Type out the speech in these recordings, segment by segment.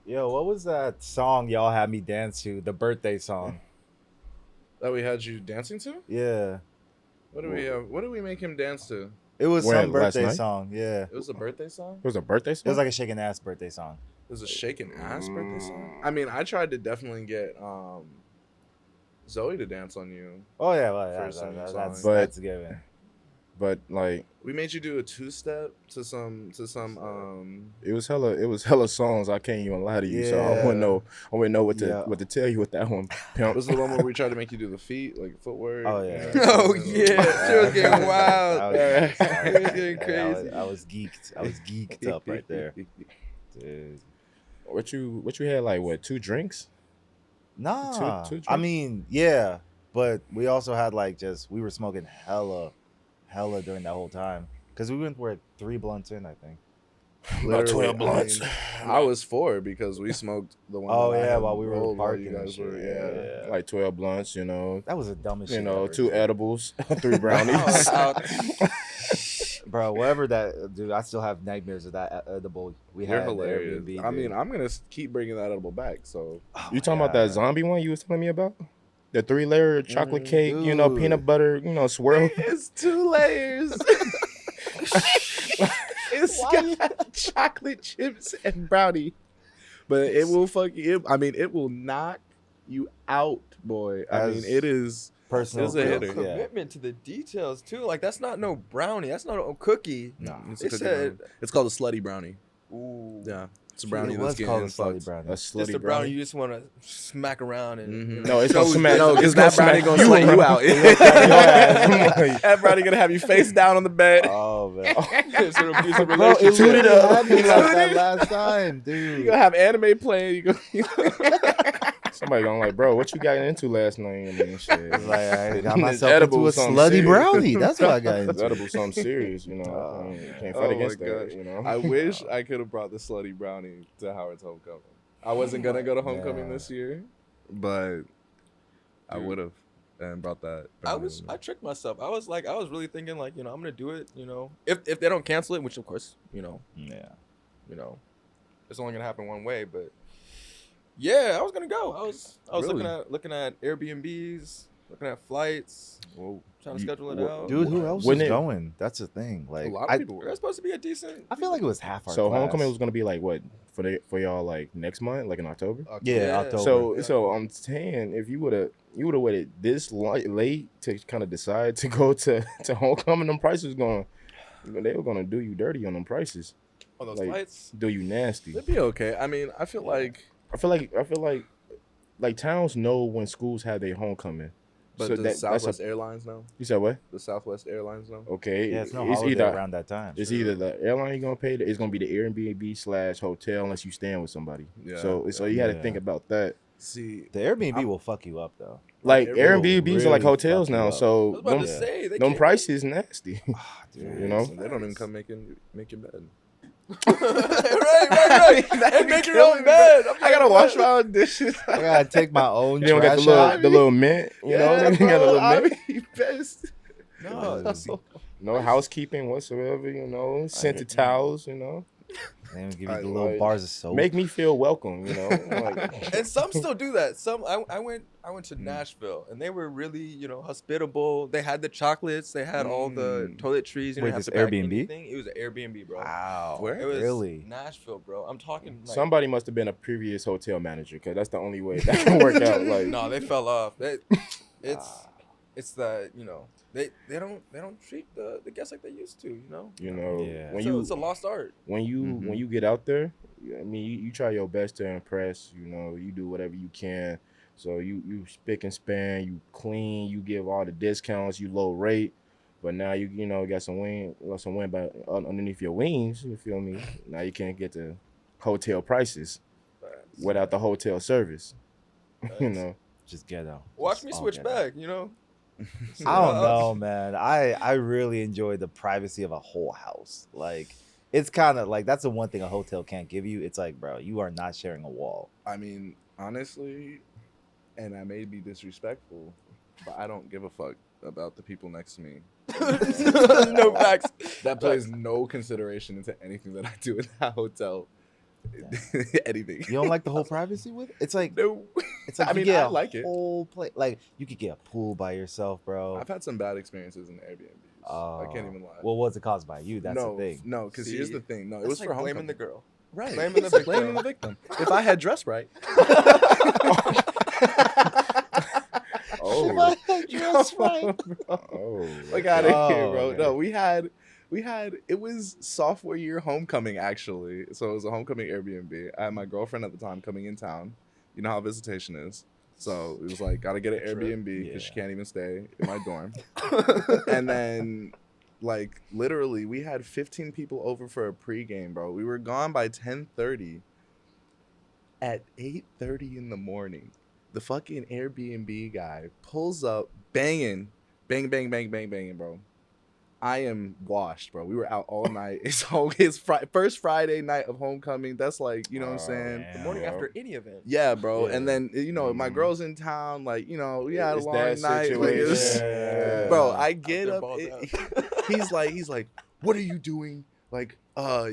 Yo, what was that song y'all had me dance to? The birthday song. That we had you dancing to? Yeah. What do we have? What did we make him dance to? It was When, some last birthday night? song. Yeah. It was a birthday song? It was a birthday It song? was like a shaking ass birthday song. It was a shaking ass birthday song? I mean, I tried to definitely get Zoe to dance on you. Oh yeah, well, First song. that's given. But like We made you do a two-step to some it was hella songs. I can't even lie to you. So I wouldn't know what to tell you with that one. Pimp. was the one where we tried to make you do the feet, like footwork. Oh yeah. Oh yeah, she was getting wild. That She was getting crazy. I was geeked. I was geeked up right there. Dude. What you had, like, what, 2 drinks? Nah. Two I drinks? mean, yeah, but we also had like we were smoking hella during that whole time because we went for 3 blunts in, I think. About 12 Literally, blunts. I was 4 because we smoked the one. Oh that I yeah, had while we were rolled while parking you and guys shit. were, Yeah. Like 12 blunts, you know. That was the dumbest You shit. know, ever, 2 dude. edibles, 3 brownies. Bro, whatever that, dude, I still have nightmares of that edible we You're had. at the hilarious. Airbnb, I mean, dude. I'm gonna keep bringing that edible back. So Oh You my talking about that God. zombie one you was telling me about? The 3-layer chocolate cake, you know, Dude. peanut butter, you know, swirl. it's 2 layers. It's got chocolate chips and brownie, but it will fuck you. I mean, it will knock you out, boy. I mean, As it is. Personal It's a proof, hitter. yeah. Commitment to the details too. Like that's not no brownie. That's not a cookie. Nah. It's a They cookie said- brownie. It's called a slutty brownie. Ooh. Yeah, it's a brownie It that's was getting called a slutty fucked. brownie. A Just slutty the brownie brownie. you just want to smack around and Mhm. you know, No, it's gonna show smack. No, because it's gonna that brownie smack gonna you slay you around. out. Yeah. That brownie gonna have you face down on the bed. Oh man. It's an abusive Bro, it relationship. Toot it literally up. had me like that last time, You dude. gonna have anime playing. Somebody gonna like, bro, what you got into last night? I mean, shit. It's like I got It's myself edible, into a something slutty serious. brownie. That's what I got It's into. edible, something serious, you know. Oh, You can't Oh fight my against that, gosh. you know. I wish I could have brought the slutty brownie to Howard's homecoming. I wasn't gonna go to homecoming Yeah. this year, but I Dude. would have and brought that. I tricked myself. I was really thinking like, I'm gonna do it, if they don't cancel it, which of course, Yeah. it's only gonna happen one way, but yeah, I was gonna go. I was Really? looking at Airbnbs, looking at flights, trying to schedule it out. Dude, who else Wouldn't is it- going? That's the thing. a Like, lot I, of people. There's supposed to be a decent. I feel like it was half our So class. homecoming was gonna be like what for y'all, like next month, like in October. Yeah, Yeah. October. So I'm saying, if you would have waited this late to kind of decide to go to homecoming, them prices they were gonna do you dirty on them prices, On those like, flights. do you nasty. It'd be okay. I mean, I feel like, I feel like towns know when schools have their homecoming. but So the that's Southwest Airlines know. You said what? The Southwest Airlines know. Okay, Yeah, it's no holiday around that time. It's either the airline you're gonna pay, it's gonna be the Airbnb / hotel unless you staying with somebody. Yeah. So you had to Yeah. think about that. See, The Airbnb I'm- will fuck you up though. Like It will Airbnbs are like really hotels fuck you now, up. I so was about to Yeah. say they them can't- prices nasty. Dude, You know? so they don't even come make your bed. right. And make your own bed. I'm I gotta like, wash what? my own dishes. I gotta take my own You don't got trash the out. little mint, you know? Yeah, You got a bro, little I mint. mean, best. No, No housekeeping whatsoever, you know. Scented towels, you know. They even give you I the little like- bars of soap. Make me feel welcome, you know. Like, and some still do that. Some I went to Nashville and they were really hospitable. They had the chocolates. They had all the toiletries. You Wait, didn't have this to pack Airbnb? anything. It was an Airbnb, bro. Wow. Where? It was Really? Nashville, bro. I'm talking like, somebody must have been a previous hotel manager, because that's the only way that can work out. Like, no, they fell off. It's the they don't treat the guests like they used to. you know, Yeah. when So you it's a lost art. when you Mhm. when you get out there, I mean, you try your best to impress. You know, you do whatever you can. So you spick and span, you clean, you give all the discounts, you low rate. But now you got some wind by underneath your wings. You feel me? Now you can't get the hotel prices without the hotel service. You know, Just ghetto. Watch Just me all switch ghetto. back. I don't know, man. I really enjoy the privacy of a whole house. Like, it's kind of like that's the one thing a hotel can't give you. It's like, bro, you are not sharing a wall. I mean, honestly, and I may be disrespectful, but I don't give a fuck about the people next to me. No facts. That plays no consideration into anything that I do in that hotel. Anything. You don't like the whole privacy with it? It's like No. it's like I you mean, get I a like it. whole place. Like you could get a pool by yourself, bro. I've had some bad experiences in Airbnbs. I can't even lie. Well, was it caused by you? That's the thing. No, because here's the thing. No, it It's was like for blaming homecoming. the girl. Right. Blaming the victim. Blaming the victim. If I had dressed right. Oh, Just right. oh, Fuck out of here, Oh, bro. okay. No, we had it was sophomore year homecoming actually. So it was a homecoming Airbnb. I had my girlfriend at the time coming in town. You know how visitation is. So it was like gotta get an Airbnb because she can't even stay in my dorm. And then like literally we had 15 people over for a pregame, bro. We were gone by 10:30. At 8:30 in the morning, the fucking Airbnb guy pulls up banging, banging, bro. I am washed, bro. We were out all night. It's first Friday night of homecoming. That's like, you know what I'm saying? The morning after any event. Yeah, bro. Yeah. And then, you know, my girl's in town. Like, you know, we had a It's long that night. Like, it was, situation. bro, I get there up. balled out. He's like, what are you doing? Like,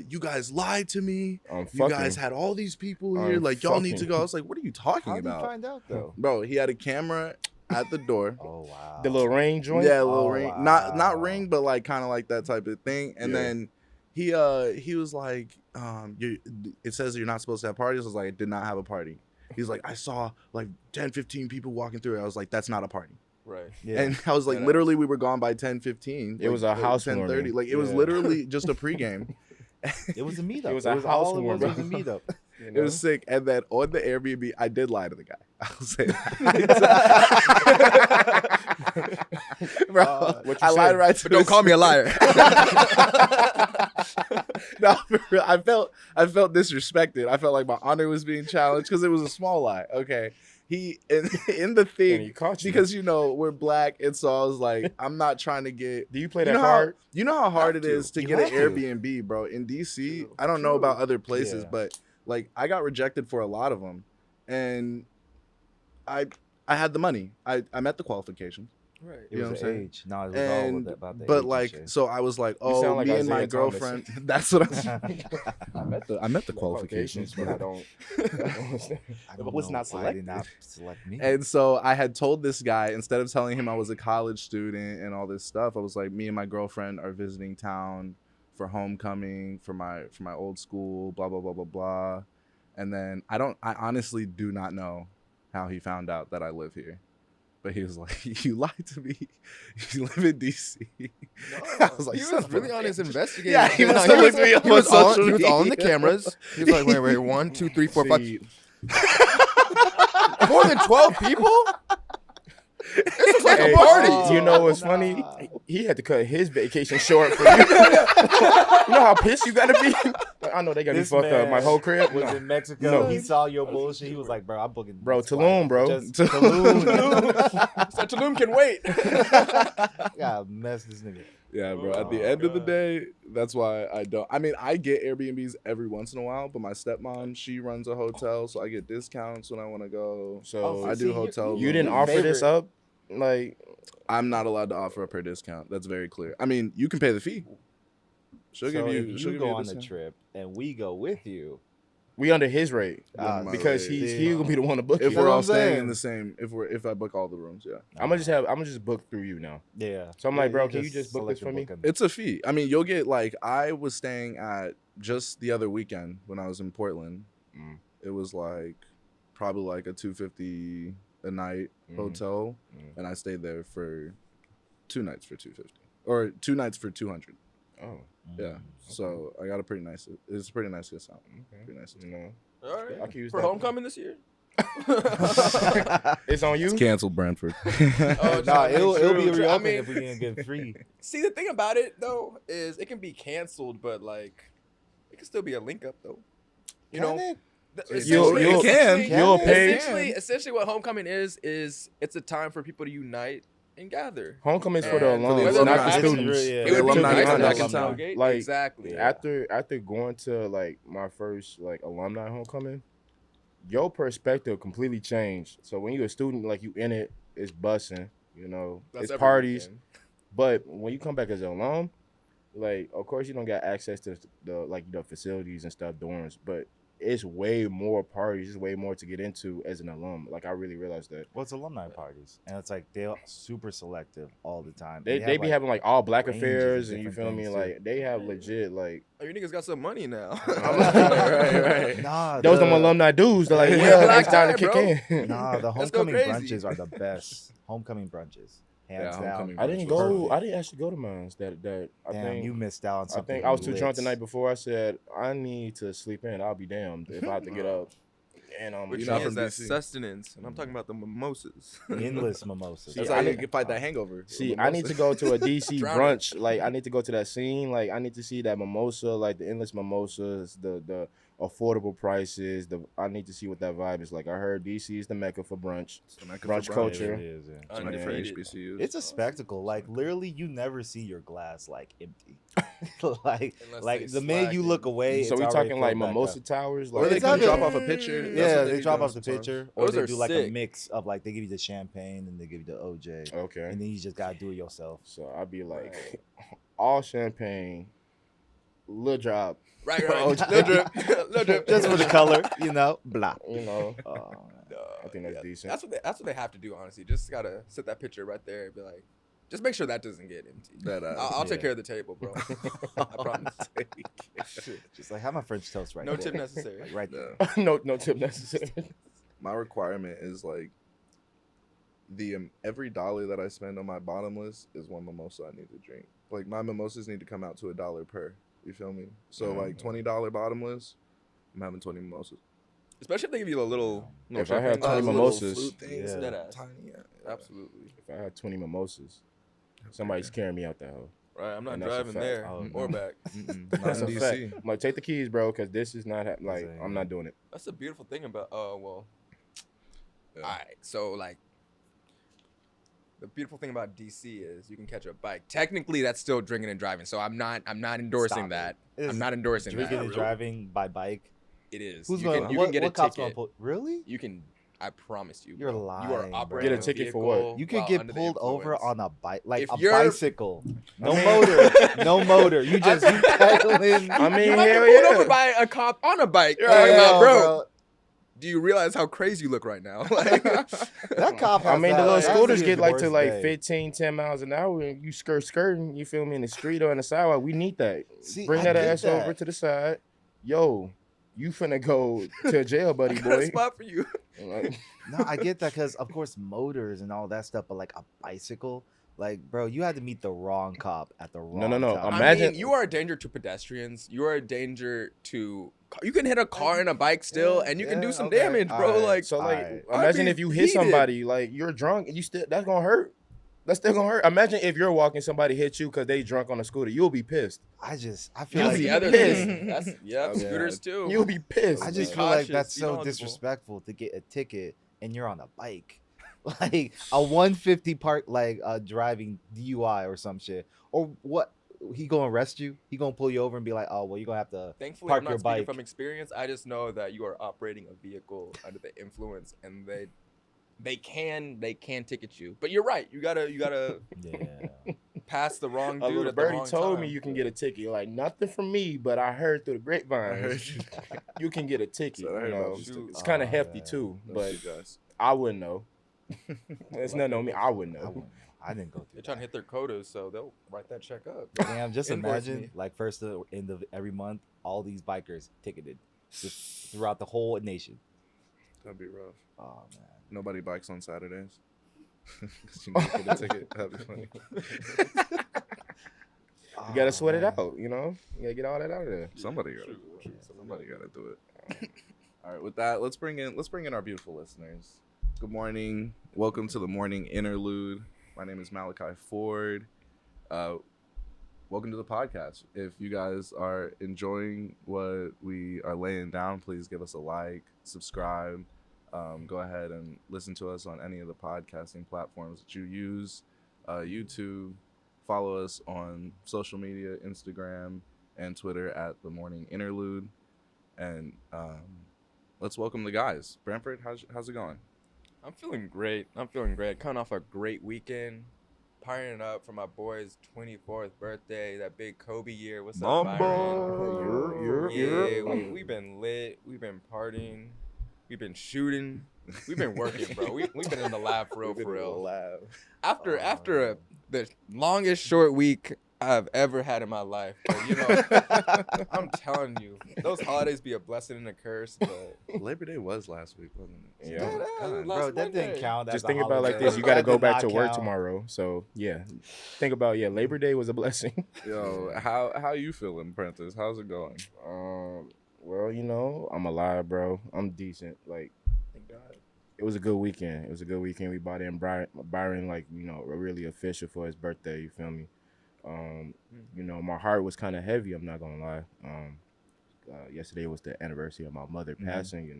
you guys lied to me. I'm You guys had all these people here. I'm Like, y'all need to fucking- go. I was like, what are you talking How did you about? find out though? Bro, he had a camera at the door. Oh wow. the little rain joint. Yeah, a little Oh, ring. wow. Not ring, but like kind of like that type of thing. And Yeah. then he was like, it says you're not supposed to have parties. I was like, I did not have a party. He's like, I saw like 10, 15 people walking through it. I was like, that's not a party. Right. Yeah. And I was like, Yeah. literally, we were gone by 10:15. It was a housewarming. 10:30. Like it was Yeah. literally just a pregame. It was a meetup. It was a all it was housewarming. was a meetup. You It know? was sick. And then on the Airbnb, I did lie to the guy. I'll say that. Bro, what you I lied said? right to But don't his call me a liar. No, for real, I felt disrespected. I felt like my honor was being challenged because it was a small lie. Okay, he in the And thing he caught you. because you know we're black, and so I was like, I'm not trying to get. Do you play You that know, card? you know how hard it Have to. is to You get an have to. Airbnb, bro. In DC, True. I don't know about other places, Yeah. but like I got rejected for a lot of them, and I had the money. I met the qualifications. Right. It You know was what I'm the saying? age. No, it was And all about the but age like, and shit. so I was like, You sound oh, like me and my Isaiah Thomas. girlfriend. That's what I met the qualifications, but I don't. I don't was know not why they did selected. not select me. And so I had told this guy, instead of telling him I was a college student and all this stuff, I was like, me and my girlfriend are visiting town for homecoming for my old school, blah blah blah blah blah. And then I honestly do not know how he found out that I live here. But he was like, you lied to me. You live in DC. I was like, he son was of a really on his bitch. investigating. Yeah, he shit. was No, looked me up he was on on, social he was on the media. cameras. He was like, wait, 1, 2, 3, 4, 5. See, More than 12 people? This was like Hey, a party. you know what's Nah. funny? He had to cut his vacation short for you. You know how pissed you gotta be? Like, I know they got me This fucked up. man My whole crib was No. in Mexico. No. He saw your bullshit. He was like, bro, I'm booking. Bro, this Tulum, flight. bro. Just Tulum. So Tulum can wait. Gotta mess this nigga. Yeah, bro. At the Oh, end of the God. day, that's why I don't. I mean, I get Airbnbs every once in a while, but my stepmom, she runs a hotel, so I get discounts when I want to go. So I do hotel you didn't rooms. offer this up? Like, I'm not allowed to offer up her discount. That's very clear. I mean, you can pay the fee. She'll So give you. if She'll you give go you a on the discount. trip and we go with you, we under his rate. Ah, Because my he's rate. gonna be the one to book If you. we're what all I'm staying in saying. the same, if I book all the rooms, yeah, I'm gonna just book through you now. yeah. So I'm like, Yeah, bro, can you just book this select for and me? book 'em. it's a fee. I mean, you'll get like I was staying at just the other weekend when I was in Portland. Mm. It was like probably like a $250 a night Mhm. hotel, Mm. and I stayed there for 2 nights for $250 or 2 nights for $200. Oh, Yeah, so I got a pretty nice. It's a pretty nice discount. okay. Pretty nice. You know, All I right. can use For that. homecoming this year? It's on you. It's canceled, Brentford. Oh, Nah, it'll be true, true. I reopened mean- if we didn't get free. See, the thing about it, though, is it can be canceled, but, like, it can still be a link up, though. You know? You'll- It can. You'll pay. Essentially, what homecoming is it's a time for people to unite and gather. Homecoming's for the And alums, whether not they're the actually- students. Yeah. It The would be alumni nice come to back have in town. tailgate. Like, Exactly. Yeah. After going to like my first like alumni homecoming, your perspective completely changed. So when you're a student, like you in it, it's bussing, you know, That's it's every parties. weekend. But when you come back as an alum, like of course you don't got access to the like the facilities and stuff, dorms, but it's way more parties, it's way more to get into as an alum. Like, I really realized that. Well, it's alumni parties, and it's like they're super selective all the time. They have, be having like all black ranges affairs, of and you different feel me? things, too. Like they have legit like Oh, you niggas got some money now. right. Nah, Those them alumni dudes. They're like, Yeah, yeah, black it's time to tie, kick in. Nah, the Let's go homecoming crazy. brunches are the best. Homecoming brunches, hands Yeah, down. homecoming I didn't brunches. go. Perfect. I didn't actually go to mine. That I Damn, think you missed out on I something. think I was too drunk the lit. night before. I said I need to sleep in. I'll be damned if I have to get up. And Which You're not is from that DC. sustenance, and I'm talking about the mimosas. Endless mimosas. That's See, how I you need- can fight that hangover. See, I need to go to a DC Drown brunch. Like, I need to go to that scene. Like, I need to see that mimosa, like the endless mimosas, the affordable prices. I need to see what that vibe is like. I heard DC is the mecca for brunch. It's the mecca brunch for culture. It is, yeah. It's the mecca for Undefeated. HBCUs. It's a spectacle. Like literally, you never see your glass like empty. like Unless they the minute you look slacking. away, So it's we already talking like filled back mimosa up. towers. Or Like, they It's come not drop even- off a picture. That's Yeah, what they do drop do off the sometimes. picture, or Those they are do like a sick. mix of like they give you the champagne and they give you the OJ, okay. and then you just gotta do it yourself. So I'd be like, all champagne, little drop, Right. Oh, Little drip. Little drip. Just for the color, you know. Blah. you know. Oh, man. I think that's decent. That's what they have to do. Honestly, just gotta set that picture right there and be like, just make sure that doesn't get empty. That, I'll take yeah. care of the table, bro. I promise. Just like have my French toast right No there. tip necessary. Like, right there. Yeah. no tip necessary. My requirement is like every dollar that I spend on my bottomless is one mimosa I need to drink. Like my mimosas need to come out to $1 per. You feel me? So like $20 bottomless, I'm having 20 mimosas. Especially if they give you a little. If I had champagne 20 glass, mimosas- flute things, Yeah. Deadass. tiny, yeah. Absolutely. If I had 20 mimosas, somebody's carrying me out that hole. Right. I'm not And that's a driving fact. there Oh, or no. back. Mm-mm, not That's in a DC. fact. I'm like, take the keys, bro, because this is not like Exactly. I'm not doing it. That's the beautiful thing about. Well. Yeah. All right. So like. The beautiful thing about DC is you can catch a bike. Technically, that's still drinking and driving. So I'm not endorsing Stop it. that. It is I'm not endorsing Drinking that. and driving by bike. It is. Who's you going? can, you what can get what a cop's ticket. gonna pull? Really? You can. I promise you. You're bro. You lying, are bro. operating Get a ticket for vehicle what? You could while get under the pulled over influence. on a bike, like If a you're- bicycle. No motor, no motor. You just you pedaling. I mean, You might get hell pulled yeah. over by a cop on a bike. Yeah, Talking about, bro. bro, do you realize how crazy you look right now? Like, That cop. I has mean, the that- little that's scooters his get like worst to like day. 15, 10 miles an hour, and you skirting, you feel me, in the street or in the sidewalk. We need that. See, Bring I that get ass that. over to the side. Yo, you finna go to jail, buddy I got a boy. spot for you. Like, No, I get that because of course motors and all that stuff, but like a bicycle, like bro, you had to meet the wrong cop at the wrong no. time. Imagine- I mean, you are a danger to pedestrians. You are a danger to. You can hit a car and a bike still, Yeah, and you can do yeah, some okay, damage, bro. alright. Like, so like, Alright. imagine I'd be if you hit heated. somebody, like you're drunk, and you still that's gonna hurt. That's still gonna hurt. Imagine if you're walking, somebody hits you because they drunk on a scooter. You'll be pissed. I feel You'll like be the other pissed. thing. That's Yeah. scooters too. You'll be pissed. I just Be feel like cautious, that's be so knowledgeable. disrespectful to get a ticket and you're on a bike, like a 150 park, like driving DUI or some shit, or what? He gonna arrest you? He gonna pull you over and be like, oh well, you gonna have to. Thankfully, Park I'm your not speaking bike. from experience. I just know that you are operating a vehicle under the influence, and they can ticket you. But you're right. You gotta Yeah. pass the wrong A dude little at the birdie wrong told time. me you can get a ticket. Like nothing from me, but I heard through the grapevine I heard you can get a ticket. So I heard You about know, these Shoot. tickets. it's kind of Oh, hefty man. too, Those but two guys. I wouldn't know. It's nothing on me. I wouldn't I know. wouldn't- I didn't go through. They're trying to hit their quotas, so they'll write that check up. Damn, just Invoice imagine me. like first end of every month, all these bikers ticketed just throughout the whole nation. That'd be rough. Oh man. Nobody bikes on Saturdays. 'Cause you need to get a ticket. That'd be funny. You gotta sweat it man. out. You know, you gotta get all that out of there. Somebody gotta do it. Somebody gotta do it. All right, with that, let's bring in our beautiful listeners. Good morning. Welcome to the morning interlude. My name is Malachi Ford. Welcome to the podcast. If you guys are enjoying what we are laying down, please give us a like, subscribe. Go ahead and listen to us on any of the podcasting platforms that you use. YouTube. Follow us on social media, Instagram and Twitter at the morning interlude. And let's welcome the guys. Brantford, how's it going? I'm feeling great. Coming off a great weekend. Partying up for my boy's 24th birthday, that big Kobe year. What's up, Mamba. Byron? You're- Yeah, We've been lit. We've been partying. We've been shooting. We've been working, bro. We've been in the lab for real, We've for been in the real. lab. After the longest short week I've ever had in my life. But, you know, I'm telling you, those holidays be a blessing and a curse. But Labor Day was last week, wasn't it? Yeah. Dead ass, God. last Bro, that didn't Monday. count. as Just a think about it like holiday. this. You got to That go did back not to work count. tomorrow. So, yeah. Think about, Labor Day was a blessing. Yo, how you feeling, Prentice? How's it going? Well, I'm alive, bro. I'm decent. Like, Thank God. it was a good weekend. We bought in Byron, like, really official for his birthday. You feel me? My heart was kind of heavy. I'm not gonna lie. Yesterday was the anniversary of my mother passing.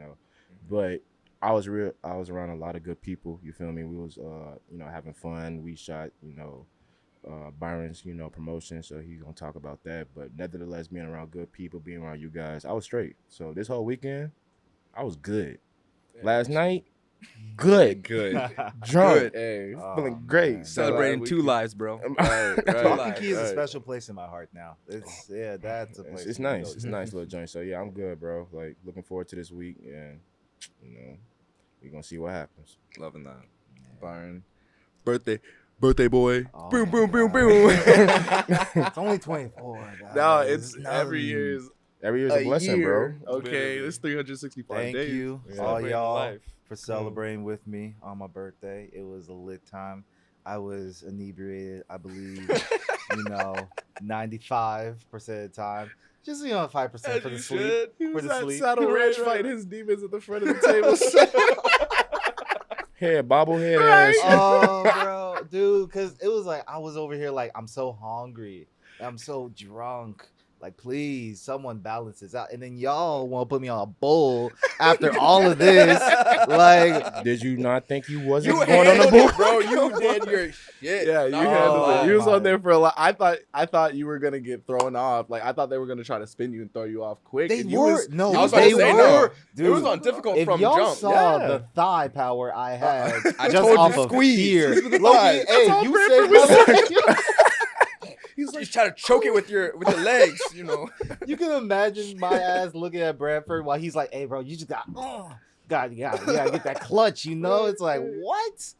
But I was around a lot of good people. You feel me? We was having fun. We shot Byron's promotion, so he's gonna talk about that. But nevertheless, being around good people, being around you guys, I was straight. So this whole weekend, I was good. Last night, good. Drunk. Hey. Feeling great. man. Celebrating we two can- lives, bro. Right. Waukee is a right. special place in my heart now. That's a place. It's to nice. go It's to. a nice little joint. So yeah, I'm good, bro. Like looking forward to this week, and we're gonna see what happens. Loving that. Byron. Birthday boy. Oh Boom, my boom, boom, God. boom. It's only 24. Guys. No, it's nothing. every year's Every year's a blessing, year. bro. Okay, Literally. it's 365 Thank days. you, Yeah. all Celebrating y'all, life. for celebrating with me on my birthday. It was a lit time. I was inebriated, I believe, 95% of the time. Just 5% for the sleep. He For was the at sleep. Saddle Right, Ranch right. fighting his demons at the front of the table. Head bobblehead Right. ass. Oh, bro, dude, because it was like I was over here like I'm so hungry, I'm so drunk. Like, please, someone balance this out. And then y'all want to put me on a bull after all of this. Like, Did you not think you wasn't You going on the handled board? it, bro. You did your shit. Yeah, you Not handled gonna it. You was my- on there for a lot. I thought you were gonna get thrown off. Like I thought they were gonna try to spin you and throw you off quick. they and you were. was- No, I was about they to say, were. no. Dude, It was on difficult if from y'all jump. saw Yeah. the thigh power I had I just told you off to of squeeze. fear. Squeeze with the Loki, thighs. hey, all you Bradford saved my was life. He's like, try to choke it with your legs, You can imagine my ass looking at Bradford while he's like, "Hey, bro, you just got, God, you gotta get that clutch." It's like what?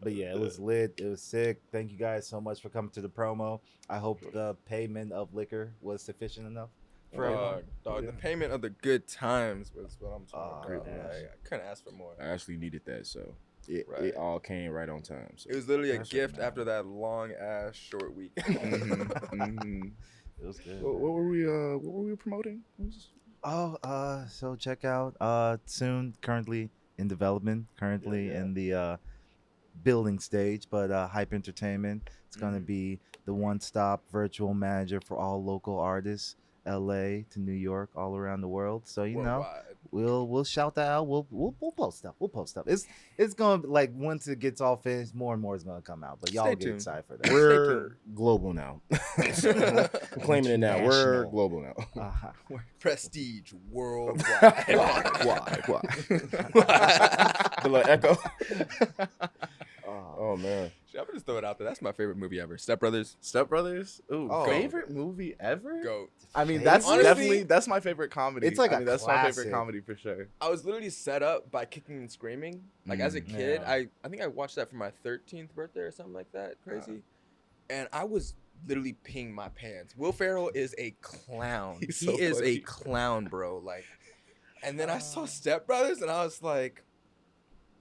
But yeah, it was lit. It was sick. Thank you guys so much for coming to the promo. I hope the payment of liquor was sufficient enough for everyone. Dog, the payment of the good times was what I'm talking about. yeah. Like, I couldn't ask for more. I actually needed that, so it Right. all came right on time. So It was literally a Perfect, gift man. after that long ass short week. Mhm. It was good. What were we promoting? So check out soon, currently in development, in the building stage, but Hype Entertainment. It's gonna be the one-stop virtual manager for all local artists, LA to New York, all around the world. So Worldwide. we'll shout that out. We'll post stuff. We'll post stuff. It's gonna like once it gets all finished, more and more is gonna come out. But y'all Stay get tuned. excited for that. we're global now. I'm claiming it now. We're International. global now. Prestige worldwide. Why? The little echo. Oh man. I'm gonna just throw it out there. That's my favorite movie ever. Step Brothers. Step Brothers. Ooh, Oh. favorite movie ever? Goat. I mean, that's Honestly, definitely that's my favorite comedy. it's like I a mean, that's my classic. favorite comedy for sure. I was literally set up by Kicking and Screaming. Like as a kid, Yeah. I think I watched that for my 13th birthday or something like that. Crazy. And I was literally peeing my pants. Will Ferrell is a clown. He's He so is funny. a clown, bro. Like, and then I saw Step Brothers, and I was like,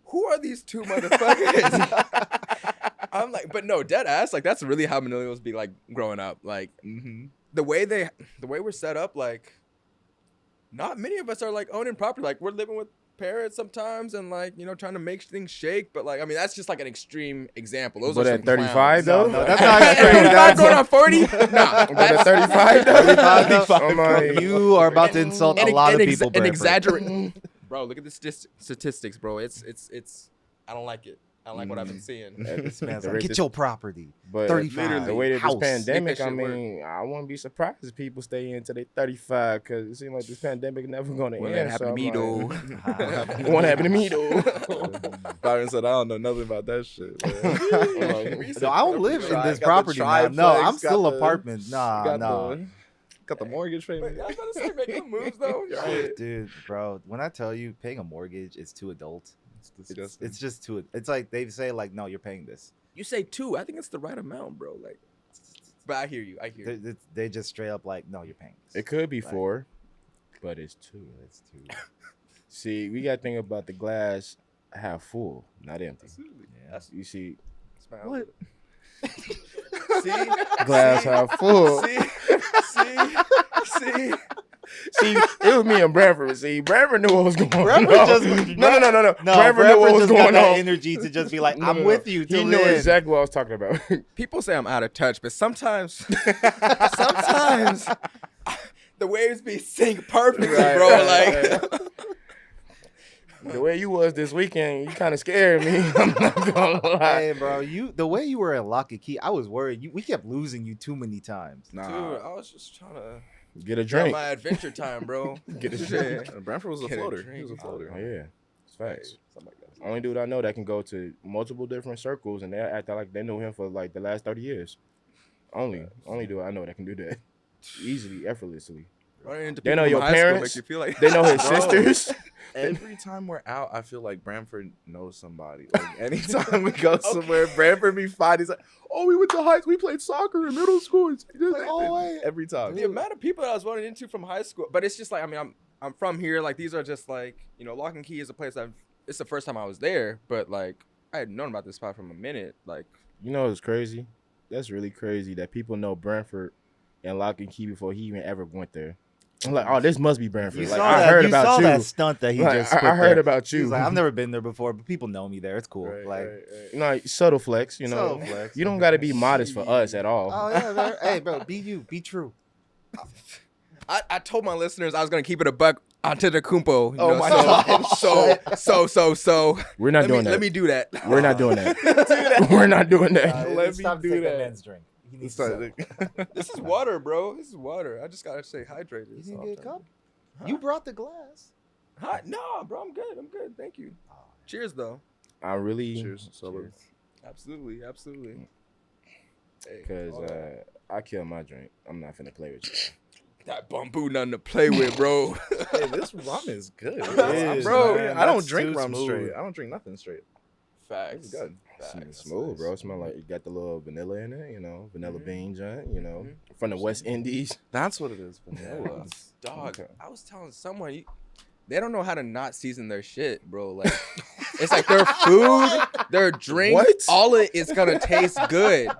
who are these two motherfuckers? I'm like, but no, dead ass. Like that's really how millennials be like growing up. Like the way we're set up, like not many of us are like owning property. Like we're living with parents sometimes and like, trying to make things shake. But like, I mean, that's just like an extreme example. Those But are at some 35 clowns. though? No, that's not extreme. At 35 That's going on 40? Nah. But at 35 though? 35 I'm like, You are about to insult a lot of people. An Bradford. exaggerate. Bro, look at the statistics, bro. It's. I don't like it. I don't like what I've been seeing. This man's The like, rate get this- your property. But 35. the way that House. this pandemic, Make that I shit work. mean, I wouldn't be surprised if people stay into their 35 because it seems like this pandemic never going to Well, end. that happened to me, though. It won't happen to me, though. Byron said, "I don't know nothing about that shit." Man. No, I don't live in Got this the property now. No, triplex, I'm still got the- apartment. Nah. Got the Got the mortgage payment. I was about to say, make good moves though. You're Shit. right. Dude, bro, when I tell you paying a mortgage is too adult. It's disgusting. It's just too. It's like they say like, no, you're paying this. You say 2. I think it's the right amount, bro. Like, but I hear you. I hear you. They just straight up like, no, you're paying this. It could be Like, 4, but it's 2. It's too. See, we got to think about the glass half full, not empty. Absolutely. Yeah. You see, Smile. What? See, glass half full. see. See, it was me and Bradford. See, Bradford knew what was going Bradford on. just- No. No, Bradford knew what was just got going that on. energy to just be like, No, I'm no. with you. He till knew then. exactly what I was talking about. People say I'm out of touch, but sometimes the waves be synced perfectly, Right, bro. right, Like, The way you was this weekend, you kind of scared me. I'm not gonna lie. Hey, bro, the way you were in lock and key, I was worried. We kept losing you too many times. Nah. dude, I was just trying to Get a drink drink. my adventure time, bro. Get a Shit. drink. Brentford was a Get a floater. drink. He was a floater. Oh yeah, it's facts. Something like that. Only dude I know that can go to multiple different circles and they act like they knew him for like the last 30 years. Only dude I know that can do that easily, effortlessly. Running into They know people your from high school parents. makes you feel like They know his Bro. sisters. Every time we're out, I feel like Brantford knows somebody. Like anytime we go somewhere, Brantford be fine. He's like, "Oh, we went to high school. We played soccer in middle school." oh, wait. Every time. the amount of people that I was running into from high school. But it's just like, I mean, I'm from here. Like, these are just like, you know, Lock and Key is a place it's the first time I was there, but like I had known about this spot from a minute. Like, You know what's crazy? That's really crazy that people know Brantford and Lock and Key before he even ever went there. I'm like, oh, this must be Brantford. You Like, saw I that. heard You about saw you. that stunt that he Like, just. I put heard there. about you. He's like, I've never been there before, but people know me there. It's cool. Right, like, right, right. You know, subtle flex. You know, Subtle flex. you don't got to be modest for us at all. oh yeah, man. Hey, bro, be you, be true. I told my listeners I was gonna keep it a buck onto the Kumpo. Oh my God. So We're not doing that. let me do that. We're not doing that. We're not doing that. Let It's me time to do take that. man's drink. He needs It's to like- settle. This is water, bro. This is water. I just gotta stay hydrated. You That's didn't all get a I'm cup? Huh? You brought the glass. Huh? No, bro. I'm good. I'm good. Thank you. Cheers, though. I really, Cheers. Salute. Absolutely. Absolutely. Hey, because all that. I killed my drink. I'm not finna play with you. That bamboo nothing to play with, bro. Hey, this rum is good. It is, Bro, man. I don't That's drink too rum smooth. straight. I don't drink nothing straight. Facts. It's good. It's smooth, bro. It smell like it got the little vanilla in it, you know, vanilla Mhm. bean joint, you know, Mhm. from the West Indies. That's what it is. Vanilla. Dog, Okay. I was telling someone, they don't know how to not season their shit, bro. Like, it's like their food, their drink, What? all of it is gonna taste good.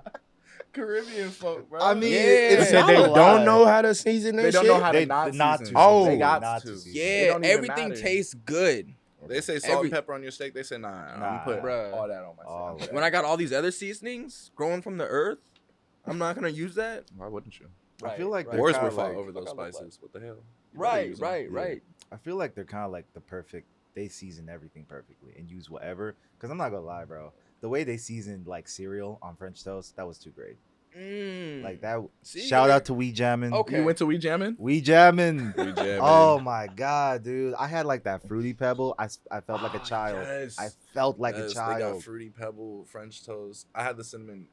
Caribbean folk, bro. I mean, Yeah. They it's said not they a don't lie. know how to season their They don't shit. know how They- to not not season. to. Oh. They got Not to. to season. It Yeah, don't even everything matter. tastes good. They say salt Every- and pepper on your steak. They say nah. I'm Nah. put Bruh. all that on my All steak. that. When I got all these other seasonings growing from the earth, I'm not gonna use that. Why wouldn't you? I feel like they're Wars kinda were fought like- over those Fuck, I look spices. What the hell? You better Right, use 'em. right, Yeah. right. I feel like they're kind of like the perfect. They season everything perfectly and use whatever. Because I'm not gonna lie, bro. The way they seasoned like cereal on French toast, that was too great. Like that. See, Shout yeah. out to We Jammin'. Okay. You went to We Jammin'? We Jammin'. We Jammin'. Oh my god, dude! I had like that fruity pebble. I felt like a Ah, child. yes. I felt like Yes, a They got child. fruity pebble French toast. I had the cinnamon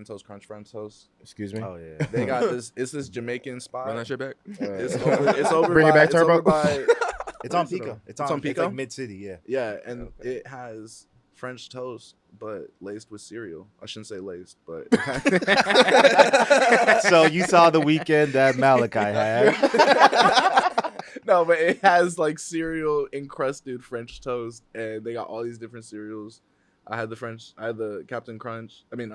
toast crunch French toast. Excuse me. Oh yeah. They got this. It's this Jamaican spot. Run that shit back. It's over. It's over. Bring it by, back, it's Turbo. over by- It's on What is it Pico. on? It's It's on on Pico. Pico? Like mid city. Yeah. yeah, and Okay. it has French toast, but laced with cereal. I shouldn't say laced, but So you saw the weekend that Malachi had. no, but it has like cereal encrusted French toast, and they got all these different cereals. I had the Captain Crunch. I mean,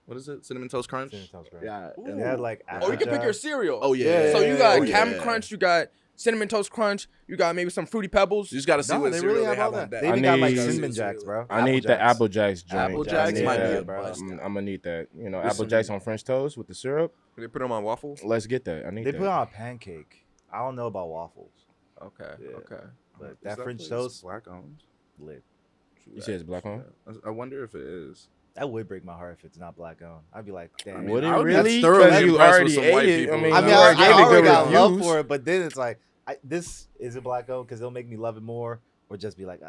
what is it? Cinnamon Toast Crunch. Cinnamon Toast Crunch. Yeah. They had like. Oh, you can pick your Applejack. cereal. Oh yeah. So you got Oh, Captain yeah. Crunch, you got Cinnamon Toast Crunch, you got maybe some Fruity Pebbles. You just got to see No, what they cereal really they have all have on that. deck. They I even got like need- cinnamon jacks, bro. I need the Apple Jacks joint. Apple Jacks Jacks yeah, might be a bro. bust. I'm gonna need that. You know, With Apple some- Jacks on French toast with the syrup. They put them on waffles. Let's get that. I need They that. put on a pancake. I don't know about waffles, Okay, Yeah. okay. but Is that French place toast black owned. lit. You said it's black on? I wonder if it is. That would break my heart if it's not black owned. I'd be like, damn. Would it I would be really? thoroughly Because you impressed with already some ate white it. people. I mean, I You mean, you I, already I gave it already good got love reviews. for it, but then it's like, this is it black owned because they'll make me love it more, or just be like,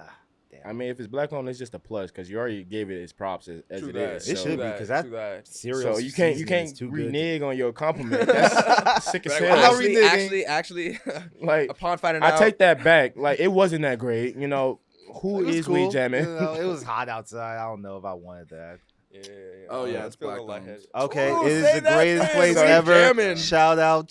damn. I mean, if it's black owned, it's just a plus because you already gave it its props as True it that. is. It So, should be because that cereal. so you can't seasoning is too good. renege on your compliment. That's sick as Like, hell. not actually, Like, upon finding I out, take that back. Like, it wasn't that great. You know, who It was is cool. weed jamming? You know, it was hot outside. I don't know if I wanted that. Yeah. Oh, yeah, I it's feel a little black-owned. lightheaded. Okay, Ooh, it is say the that, greatest man. place So- ever. Jamming. Shout out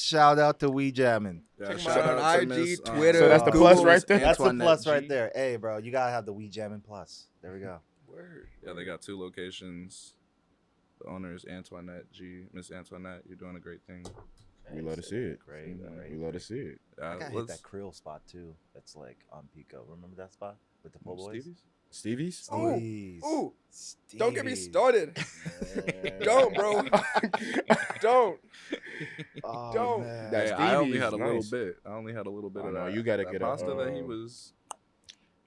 to We Jamming. Yeah, Check 'em shout out on out to IG, Miss, Twitter, So that's the Google. plus right there? That's the Antoinette plus G. right there. Hey, bro, you gotta have the We Jamming plus. There we go. Word. Yeah, they got 2 locations. The owner is Antoinette G. Miss Antoinette, you're doing a great thing. We love to see it. Great. We love to see it. I gotta hit that Creole spot too. That's like on Pico. Remember that spot with the po' boys? Stevie's? Ooh, don't get me Stevie's. started. Don't, bro. Don't. Oh, Don't. man. That's Hey, I only Stevie's, had a nice. little bit. I only had a little bit Oh, of no, that. you gotta that get a, pasta that he was.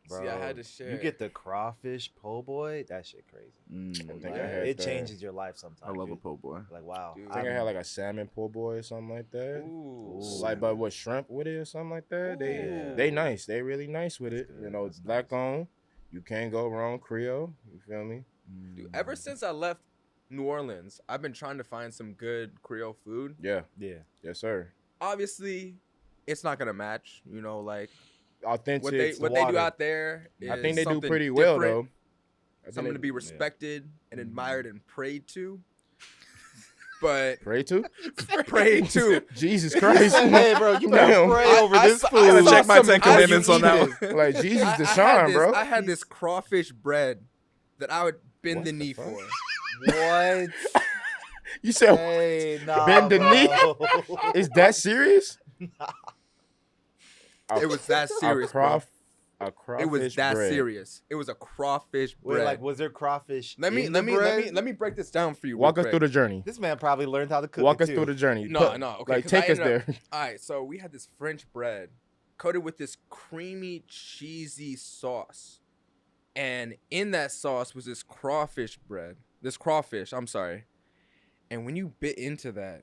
Bro, See, I had to share. You get the crawfish po' boy. That shit crazy. I think I Like, had it that. changes your life sometimes. I love a dude. po' boy. Like wow. Dude. I think I had like a salmon po' boy or something like that. Ooh. Like, but with shrimp with it or something like that. Ooh. They nice. They really nice with it. That's good. You know, That's black nice. owned. You can't go wrong. Creole. You feel me? Dude, ever since I left New Orleans, I've been trying to find some good Creole food. Yeah. Yeah. Yes, sir. Obviously, it's not gonna match. You know, like Authentic. what they do water. out there. I is think they do something pretty well different, though. I think Something they- to be yeah. respected and admired and prayed to. But Pray to? prayed to. Jesus Christ. Hey, bro, you better Damn. pray over this I food. I gotta saw check my some- 10 I- commandments on eat that this. one. Like Jesus I Deshaun, had this, bro. I had this crawfish bread that I would bend What the the knee fuck? for. What? You said Hey, nah, Bend the knee? bro. is that serious? It was that serious, bro. A crawfish It was that bread. serious. It was a crawfish Wait, bread. like, was there crawfish? let me in the bread? break this down for you. Walk real us through quick. the journey. This man probably learned how to cook. Walk it us too. through the journey. No, no, okay, Like 'cause take I us ended there. All right, so we had this French bread coated with this creamy, cheesy sauce, and in that sauce was this crawfish bread. This crawfish, I'm sorry. And when you bit into that,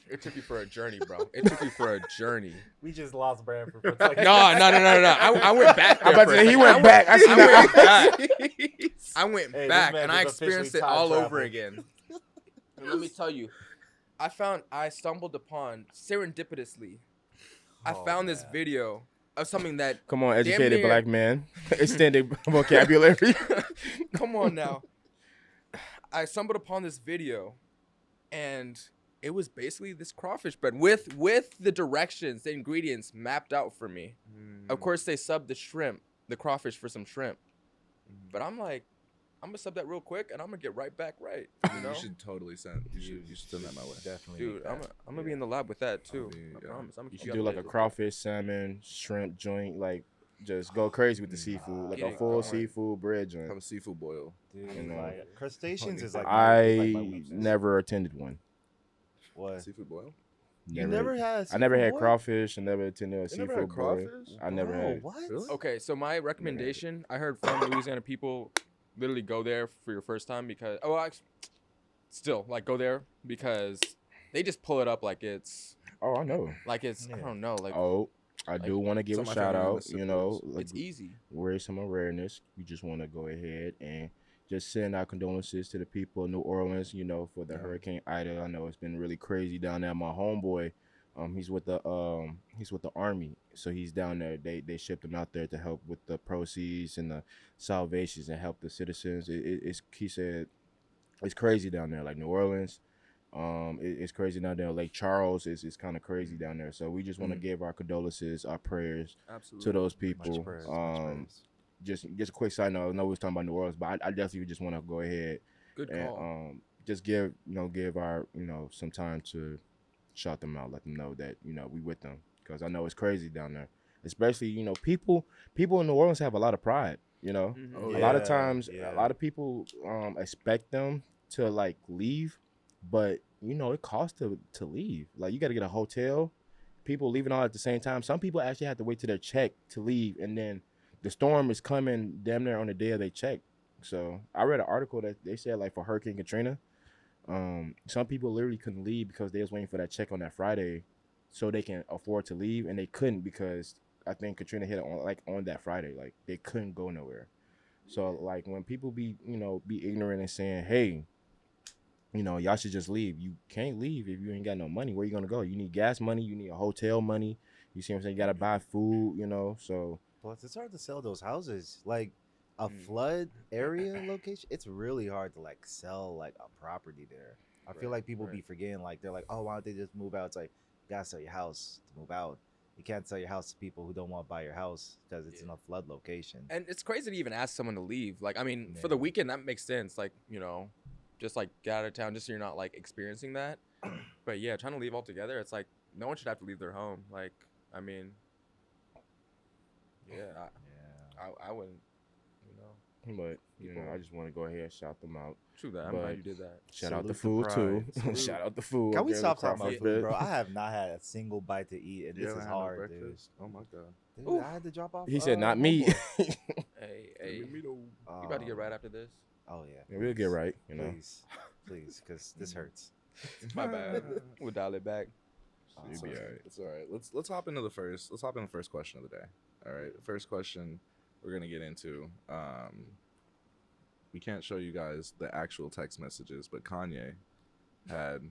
it took you for a journey, bro. It took you for a journey. We just lost Brandon for No. I went back. I'm there about for to a say, he second. went back. I seen I that. went back. I went Hey, this back man and I just experienced it officially all time over traveled. again. And let me tell you, I stumbled upon serendipitously. I Oh, found this man. video of something that, Come on, educated near- black man. Extended vocabulary. come on now. I stumbled upon this video, and it was basically this crawfish bread with the directions, the ingredients mapped out for me. Mm. Of course, they subbed the crawfish for some shrimp. But I'm like, I'm gonna sub that real quick, and I'm gonna get right back right. You know, You should totally send. You should send that my way. Definitely. dude, make I'm that. gonna be in the lab with that too. be- I yeah. promise. I'm gonna You keep should do like a updated. crawfish, salmon, shrimp joint. Like just go crazy with the seafood. Like Get a it full going. seafood bread Have joint. a seafood boil. Dude, you know. like, crustaceans is like I my weakness. never attended one. What? Seafood boil. You never had? I never had seafood boil? crawfish. I never attended a You seafood never had boil. crawfish? I never Bro, had. What? Really? Okay, so my recommendation, I heard from Louisiana people literally go there for your first time because still like go there because they just pull it up like it's Oh, I know. I Yeah. don't know, like Oh, I do want to give some a of my shout family out. members You know, suppose. like, it's easy. raise some awareness. We just want to go ahead and just send our condolences to the people of New Orleans, you know, for the Hurricane Ida. I know it's been really crazy down there. My homeboy, he's with the Army, so he's down there. They shipped him out there to help with the proceeds and the salvations and help the citizens. He said it's crazy down there, like New Orleans. It's crazy down there. Lake Charles is kind of crazy down there. So we just want to give our condolences, our prayers Absolutely. to those Much people. prayers, much prayers. Just a quick side note. I know we was talking about New Orleans, but I definitely just want to go ahead Good and call. just give our some time to shout them out, let them know that we with them, because I know it's crazy down there. Especially people in New Orleans have a lot of pride. Mhm. Oh, A lot of Yeah, times, yeah. a lot of people expect them to like leave, but it costs to leave. Like you got to get a hotel. People leaving all at the same time. Some people actually have to wait till their check to leave, and then the storm is coming damn near on the day of their check. So I read an article that they said like for Hurricane Katrina, some people literally couldn't leave because they was waiting for that check on that Friday so they can afford to leave, and they couldn't because I think Katrina hit it on that Friday. Like they couldn't go nowhere. So like when people be ignorant and saying, hey, y'all should just leave. You can't leave if you ain't got no money. Where you gonna go? You need gas money. You need a hotel money. You see what I'm saying? You gotta buy food. So Plus, it's hard to sell those houses. Like a flood area location, it's really hard to like sell like a property there. I feel like people be forgetting. Like they're like, oh, why don't they just move out? It's like you gotta sell your house to move out. You can't sell your house to people who don't want to buy your house because it's in a flood location. And it's crazy to even ask someone to leave. Like, I mean, for the weekend, that makes sense. Like, just like get out of town just so you're not like experiencing that. But yeah, trying to leave altogether, it's like no one should have to leave their home. Like, I mean, I wouldn't, But I just want to go ahead and shout them out. True that. I'm glad you did that. Shout out the food too. Shout out the food. Can we stop Gary talking about Crawford. food, bro? I have not had a single bite to eat, and this is hard, dude. breakfast. Oh my god. Dude, I had to drop off. He said, "Not me." Hey, you about to get right after this? Oh yeah. Yeah, we'll get right. Please, because this hurts. My bad. We'll dial it back. You'll be all right. It's all right. Let's hop into the first. Let's hop in the first question of the day. All right. The first question we're gonna get into. We can't show you guys the actual text messages, but Kanye had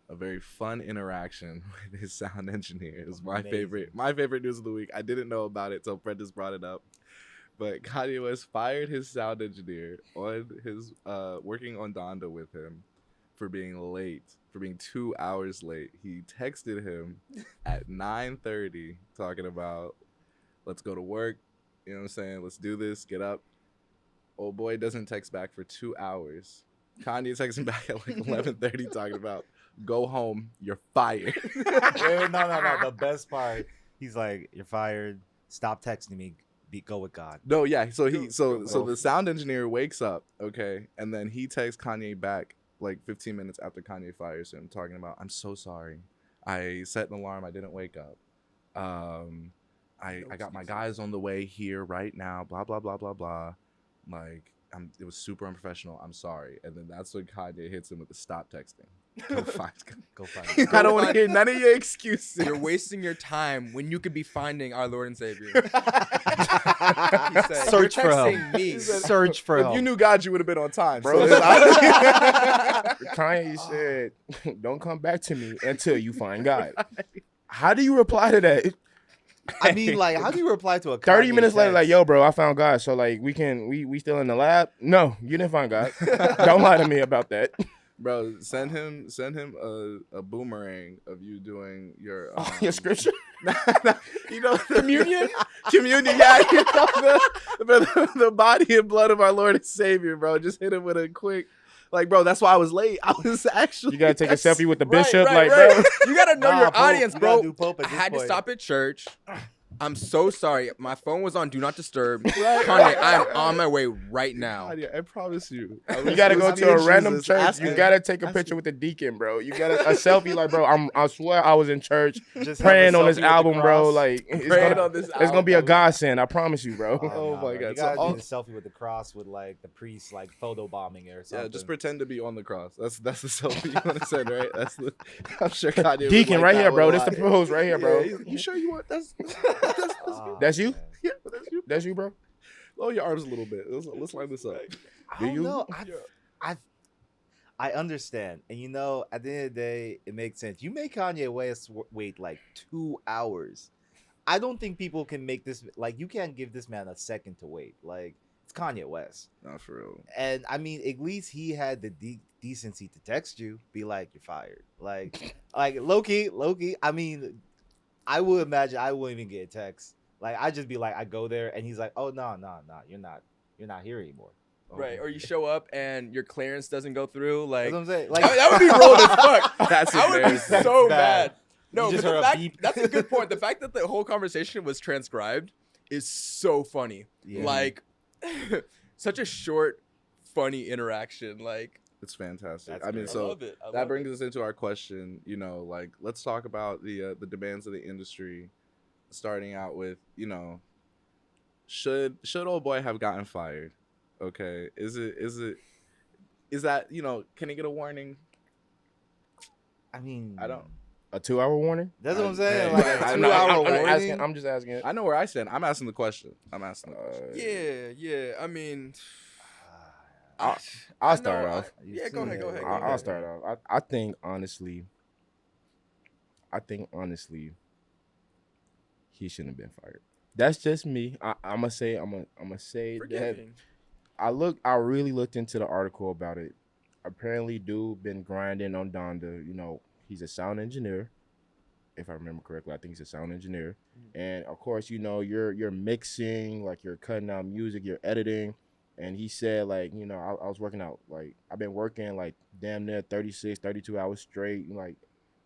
a very fun interaction with his sound engineer. It was my favorite news of the week. I didn't know about it till Prentice brought it up. But Kanye West fired his sound engineer on his working on Donda with him for being late, for being 2 hours late. He texted him at 9:30 talking about, let's go to work. You know what I'm saying? Let's do this. Get up. Old boy doesn't text back for 2 hours. Kanye texts him back at like 11:30 talking about, go home. You're fired. No. The best part, he's like, you're fired. Stop texting me. Go with God. No, yeah. So the sound engineer wakes up, okay, and then he texts Kanye back like 15 minutes after Kanye fires him, talking about, I'm so sorry. I set an alarm. I didn't wake up. I got my guys on the way here right now. Blah blah blah blah blah. Like, it was super unprofessional. I'm sorry. And then that's when Kanye hits him with the stop texting. Go find. I don't want to hear none of your excuses. You're wasting your time when you could be finding our Lord and Savior. Search for help. Search for help. If you knew God, you would have been on time, Bro. So Kanye said, "Don't come back to me until you find God." How do you reply to that? I mean, like, how do you reply to a 30 Kanye minutes later, text? like, yo, bro, I found God. So, like, we still in the lab? No, you didn't find God. Don't lie to me about that. bro, send him a boomerang of you doing your Your scripture? communion. Yeah, the body and blood of our Lord and Savior, bro. Just hit him with a quick. Like, bro, that's why I was late. I was actually. You gotta take a selfie with the bishop, right. bro. You gotta know your Pope. audience, You bro. gotta do Pope at I this had to point. stop at church. I'm so sorry. My phone was on Do Not Disturb. Kanye, I'm on my way right now. I promise you. You gotta go to a random church. You Asking- gotta take a picture with the deacon, bro. You gotta a selfie, like, bro. I swear I was in church Just praying have a on this selfie with the album, bro. cross. Like, it's gonna be a godsend. I promise you, bro. Oh my God. You gotta So do the selfie with the cross with like the priest like photo bombing it or something. Yeah, just pretend to be on the cross. That's the selfie you want to send, right? I'm sure Kanye would Deacon, like right that here, bro. one a This the lot. pose right here, bro. Yeah, you sure you want that's That's you? Man. yeah, that's you. That's you, bro. Lower your arms a little bit. Let's line this up. I don't you? know. I understand, and at the end of the day, it makes sense. You make Kanye West wait like 2 hours. I don't think people can make this like you can't give this man a second to wait. Like, it's Kanye West, Not for real. and I mean, at least he had the decency to text you, be like, "You're fired." Like low key. I mean, I would imagine I wouldn't even get a text. Like, I'd just be like, I go there, and he's like, "Oh no, you're not here anymore." Right, or you show up and your clearance doesn't go through. Like, That's what I'm saying. Like, that would be rolled as fuck. That's I would be embarrassing. so That's mad. No, You just but heard the a fact, beep. that's a good point. The fact that the whole conversation was transcribed is so funny. Yeah. Like, such a short, funny interaction. Like, It's fantastic. That's I mean, great. I so love it. I that love brings it. us into our question. Like, let's talk about the demands of the industry. Starting out with, should old boy have gotten fired? Okay, is that can he get a warning? I mean, I don't- A 2-hour warning? That's what I'm Hey, saying. Like a I'm 2-hour I'm warning. asking. I'm just asking. I know where I stand. I'm asking the question. I'm asking the question. Yeah. I mean, I'll, I I'll know. start off. Yeah, go ahead. I'll start off. I think honestly, he shouldn't have been fired. That's just me. I'm gonna say. I'm gonna say that. Forgiving. I really looked into the article about it. Apparently, dude been grinding on Donda. You know, he's a sound engineer. If I remember correctly, I think he's a sound engineer. And of course, you know, you're mixing, like you're cutting out music, you're editing. And he said, like, you know, I was working out, like, I've been working like damn near 36, 32 hours straight, like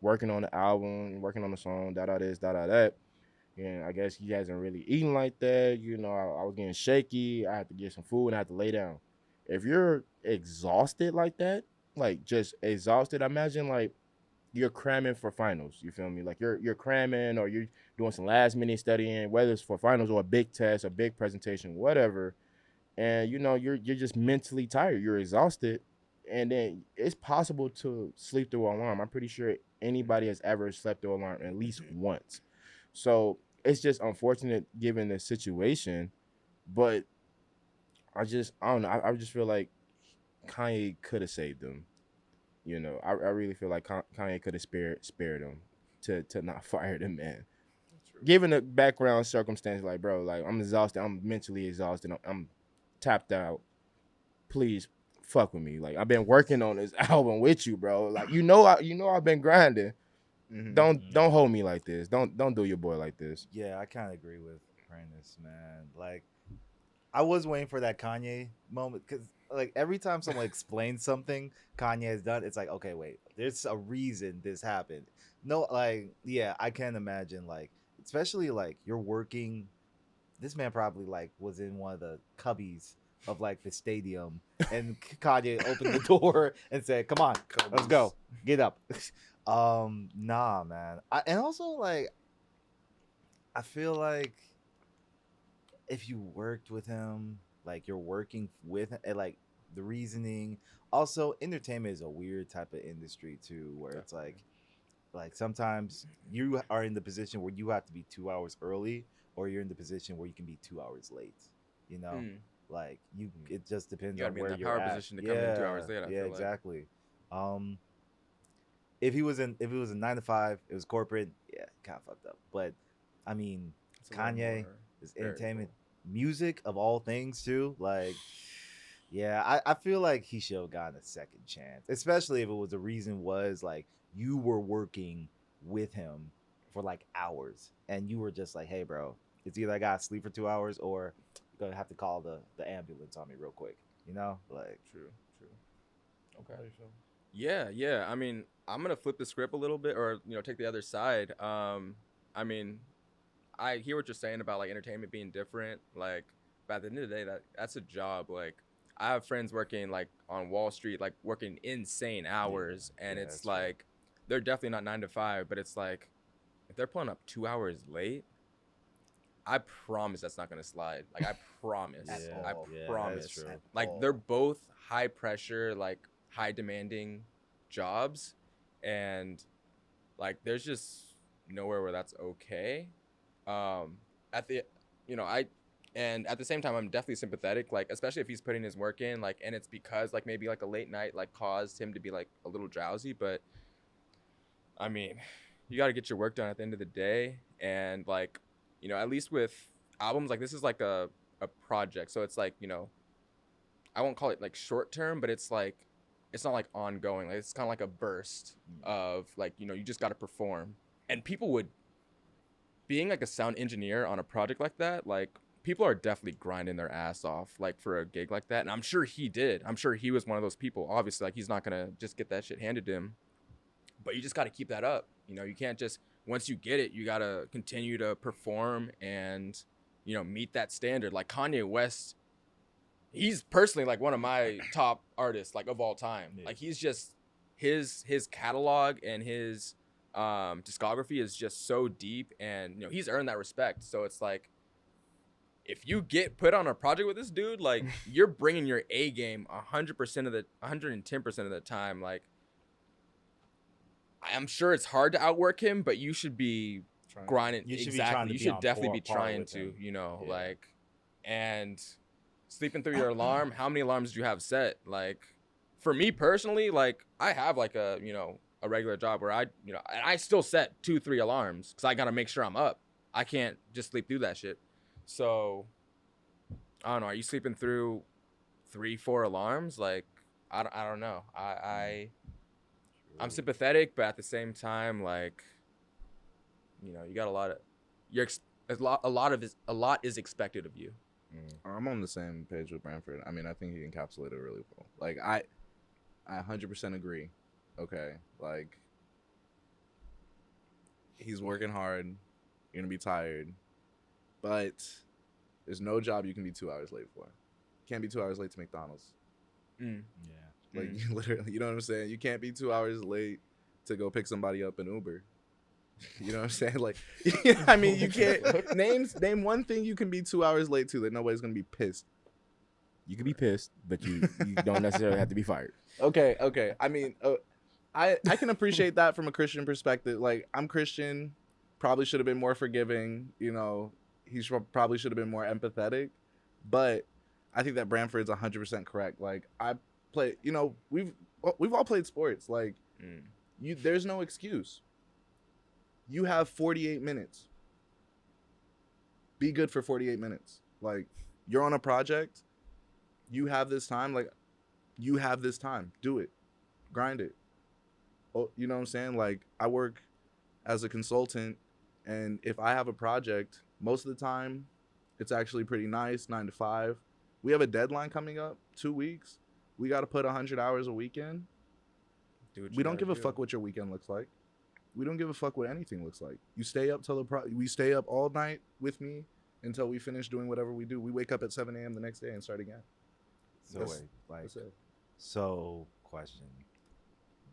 working on the album, working on the song, this, that. And I guess he hasn't really eaten like that. You know, I was getting shaky. I had to get some food and I had to lay down. If you're exhausted like that, like just exhausted, imagine like you're cramming for finals. You feel me? Like you're cramming or you're doing some last minute studying, whether it's for finals or a big test, a big presentation, whatever. And you know, you're just mentally tired. You're exhausted. And then it's possible to sleep through an alarm. I'm pretty sure anybody has ever slept through an alarm at least once. So it's just unfortunate given the situation, but I don't know. I just feel like Kanye could have saved him. You know, I really feel like Kanye could have spared him to not fire the man. Given the background circumstance, like bro, like I'm exhausted. I'm mentally exhausted. I'm tapped out. Please fuck with me. Like I've been working on this album with you, bro. Like you know I've been grinding. Don't hold me like this. Don't do your boy like this. Yeah, I kind of agree with Prentice, man. Like, I was waiting for that Kanye moment because, like, every time someone explains something Kanye has done, it's like, okay, wait, there's a reason this happened. No, like, yeah, I can't imagine, like, especially like you're working. This man probably like was in one of the cubbies of like the stadium, and Kanye opened the door and said, "Come on, let's go, get up." Nah, man. And also like I feel like if you worked with him, like you're working with and like the reasoning. Also, entertainment is a weird type of industry too, where it's like sometimes you are in the position where you have to be 2 hours early, or you're in the position where you can be 2 hours late. You know, like it just depends You gotta on be in where that you're power at. position to come in 2 hours late. I Yeah, feel exactly. If he was in, if it was a 9 to 5, it was corporate. Yeah, kind of fucked up. But I mean, It's a little Kanye more is entertainment, variable. music of all things too. Like, yeah, I feel like he should have gotten a second chance, especially if it was the reason was like you were working with him for like hours, and you were just like, hey, bro, it's either I gotta sleep for 2 hours or you're gonna have to call the ambulance on me real quick. You know, like True. Okay. Yeah. I mean, I'm gonna flip the script a little bit, or take the other side. I mean, I hear what you're saying about like entertainment being different. Like, but at the end of the day, that's a job. Like, I have friends working like on Wall Street, like working insane hours, and yeah, it's that's true. like they're definitely not 9 to 5, but it's like if they're pulling up 2 hours late, I promise that's not gonna slide. Like, I promise. Yeah, I yeah, promise. that's true. Like, they're both high pressure, like high demanding jobs, and like there's just nowhere where that's okay. At the I and at the same time I'm definitely sympathetic, like especially if he's putting his work in, like, and it's because like maybe like a late night like caused him to be like a little drowsy, but I mean, you got to get your work done at the end of the day. And like, at least with albums, like this is like a project, so it's like, I won't call it like short term, but it's like it's not like ongoing. Like, it's kind of like a burst of like, you just got to perform. And people would, being like a sound engineer on a project like that, like people are definitely grinding their ass off like for a gig like that. And I'm sure he did. I'm sure he was one of those people. Obviously, like he's not gonna just get that shit handed to him. But you just got to keep that up. You can't just, once you get it, you got to continue to perform and, meet that standard. Like Kanye West, he's personally like one of my top artists like of all time. Yeah. Like he's just, his catalog and his discography is just so deep, and he's earned that respect. So it's like, if you get put on a project with this dude, like you're bringing your A game 110% of the time. Like, I'm sure it's hard to outwork him, but you should be Trying- grinding. You should be exactly. trying to You be should on definitely be par trying with to, him. you know, Yeah. like, and sleeping through your alarm. How many alarms do you have set? Like, for me personally, like, I have like a, you know, a regular job where I, you know, and I still set 2-3 alarms because I gotta make sure I'm up. I can't just sleep through that shit. So, I don't know. Are you sleeping through 3-4 alarms? Like, I don't know. I'm sympathetic, but at the same time, like, you know, you got a lot of, a lot is expected of you. I'm on the same page with Branford. I mean, I think he encapsulated it really well. Like, I 100% agree. Okay, like, he's working hard. You're gonna be tired, but there's no job you can be 2 hours late for. You can't be 2 hours late to McDonald's. Yeah. Like, you literally, you know what I'm saying? You can't be 2 hours late to go pick somebody up in Uber. You know what I'm saying? Like, I mean, you can't name one thing you can be 2 hours late to that nobody's gonna be pissed. You could be pissed, but you don't necessarily have to be fired. Okay. I mean, I can appreciate that from a Christian perspective. Like, I'm Christian, probably should have been more forgiving. You know, probably should have been more empathetic. But I think that Branford's 100% correct. Like, I play. You know, we've all played sports. Like, there's no excuse. You have 48 minutes. Be good for 48 minutes. Like, you're on a project. You have this time. Like, you have this time. Do it. Grind it. Oh, you know what I'm saying? Like, I work as a consultant, and if I have a project, most of the time, it's actually pretty nice, 9 to 5. We have a deadline coming up, 2 weeks. We got to put 100 hours a weekend. We don't give a fuck what your weekend looks like. We don't give a fuck what anything looks like. You stay up till we stay up all night with me until we finish doing whatever we do. We wake up at 7 a.m. the next day and start again. So That's- wait, like, That's it. so question: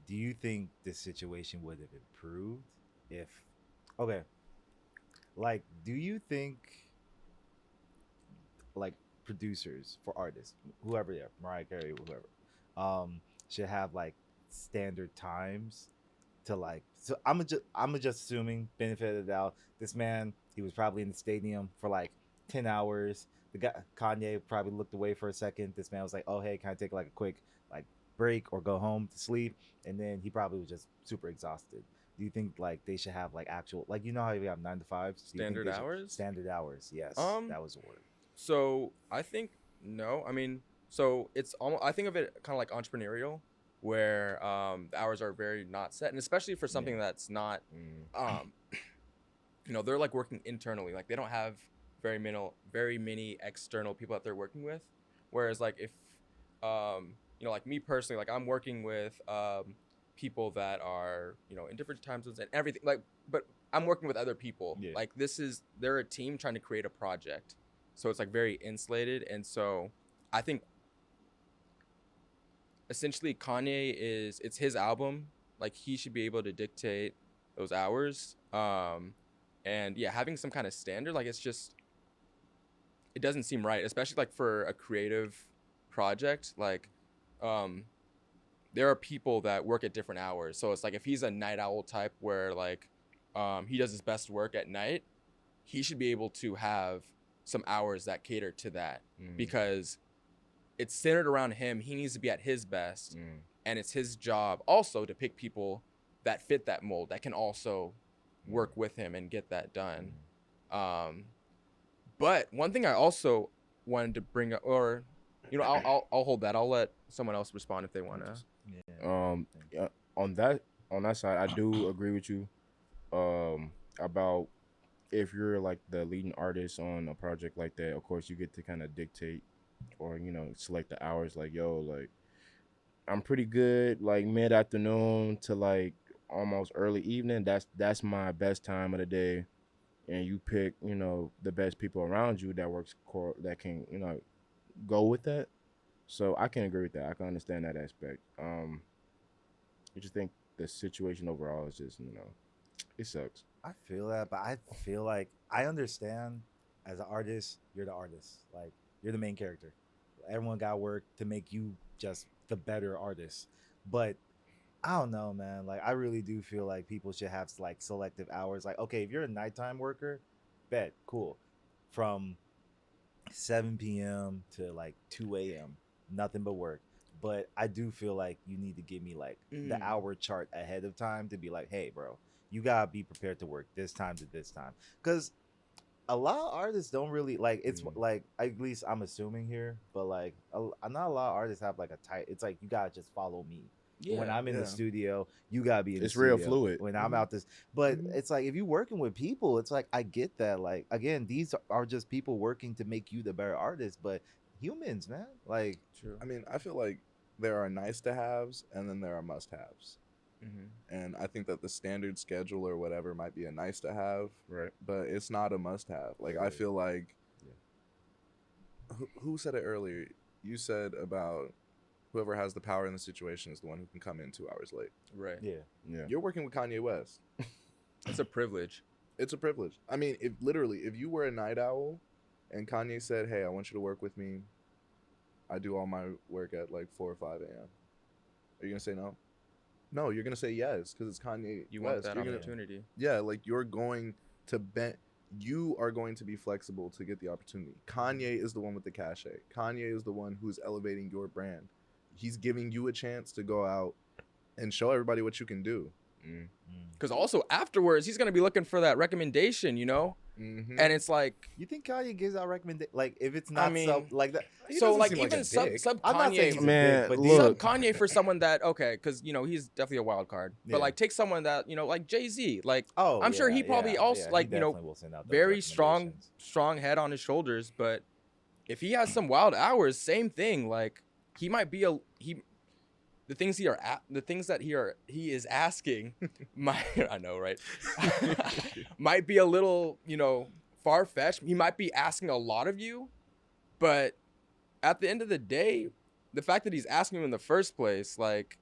do you think this situation would have improved if? Okay, like, do you think like producers for artists, whoever, yeah, Mariah Carey, whoever, should have like standard times to like? So I'm just assuming, benefit of the doubt, this man, he was probably in the stadium for like 10 hours. The guy Kanye probably looked away for a second. This man was like, "Oh hey, can I take like a quick like break or go home to sleep?" And then he probably was just super exhausted. Do you think like they should have like actual, like, you know how we have 9 to 5 Standard hours? Standard hours, yes. That was the word. So I think no. I mean, so it's almost. I think of it kind of like entrepreneurial, where the hours are very not set, and especially for something that's not, you know, they're like working internally. Like, they don't have very many external people that they're working with. Whereas like if, you know, like me personally, like I'm working with people that are, you know, in different time zones and everything. Like, but I'm working with other people. Yeah. Like, they're a team trying to create a project. So it's like very insulated. And so I think essentially Kanye it's his album. Like, he should be able to dictate those hours. And yeah, having some kind of standard, like, it doesn't seem right, especially like for a creative project. Like, there are people that work at different hours. So it's like, if he's a night owl type where like, he does his best work at night, he should be able to have some hours that cater to that, because it's centered around him. He needs to be at his best, and it's his job also to pick people that fit that mold, that can also work with him and get that done. But one thing I also wanted to bring up, or, you know, I'll hold that. I'll let someone else respond if they want to. Yeah, on that side, I do agree with you about if you're like the leading artist on a project like that. Of course, you get to kind of dictate or, you know, select the hours. Like, yo, like, I'm pretty good like mid-afternoon to like almost early evening. That's my best time of the day. And you pick, you know, the best people around you that can, you know, go with that. So I can agree with that. I can understand that aspect. I just think the situation overall is just, you know, it sucks. I feel that, but I feel like I understand, as an artist, you're the artist. Like, you're the main character. Everyone got work to make you just the better artist. But I don't know, man. Like, I really do feel like people should have like selective hours. Like, okay, if you're a nighttime worker, bet, cool. From 7 p.m. to like 2 a.m., nothing but work. But I do feel like you need to give me like the hour chart ahead of time to be like, hey, bro, you gotta be prepared to work this time to this time. Because a lot of artists don't really like it's like, at least I'm assuming here, but like not a lot of artists have like a tight, it's like you gotta just follow me. When I'm in the studio, you gotta be in It's the real studio. fluid. When I'm out this, but it's like if you're working with people, it's like I get that. Like again, these are just people working to make you the better artist, but humans, man. Like, True. I mean, I feel like there are nice to haves and then there are must haves. And I think that the standard schedule or whatever might be a nice to have, Right. but it's not a must have. Like, I feel like, who said it earlier? You said about whoever has the power in the situation is the one who can come in 2 hours late. Right. Yeah. You're working with Kanye West. It's a privilege. It's a privilege. I mean, if you were a night owl and Kanye said, hey, I want you to work with me, I do all my work at like 4 or 5 a.m. Are you going to say no? No, you're going to say yes because it's Kanye You West. want that You're opportunity. like you're going to you are going to be flexible to get the opportunity. Kanye is the one with the cachet. Kanye is the one who's elevating your brand. He's giving you a chance to go out and show everybody what you can do. Because also afterwards, he's gonna be looking for that recommendation, you know. Mm-hmm. And it's like, you think Kanye gives out recommendation? Like, if it's not like that, so like seem like even a sub dick. I'm not saying Kanye, he's a Man, dick, but look. sub Kanye for someone that because he's definitely a wild card. Yeah. But like take someone that like Jay-Z, like oh, I'm sure he probably also he like definitely will send out those very strong recommendations. head on his shoulders. But if he has some wild hours, same thing. Like he might be the things that he is asking might I know, right? might be a little, far-fetched. He might be asking a lot of you, but at the end of the day, the fact that he's asking you in the first place, like,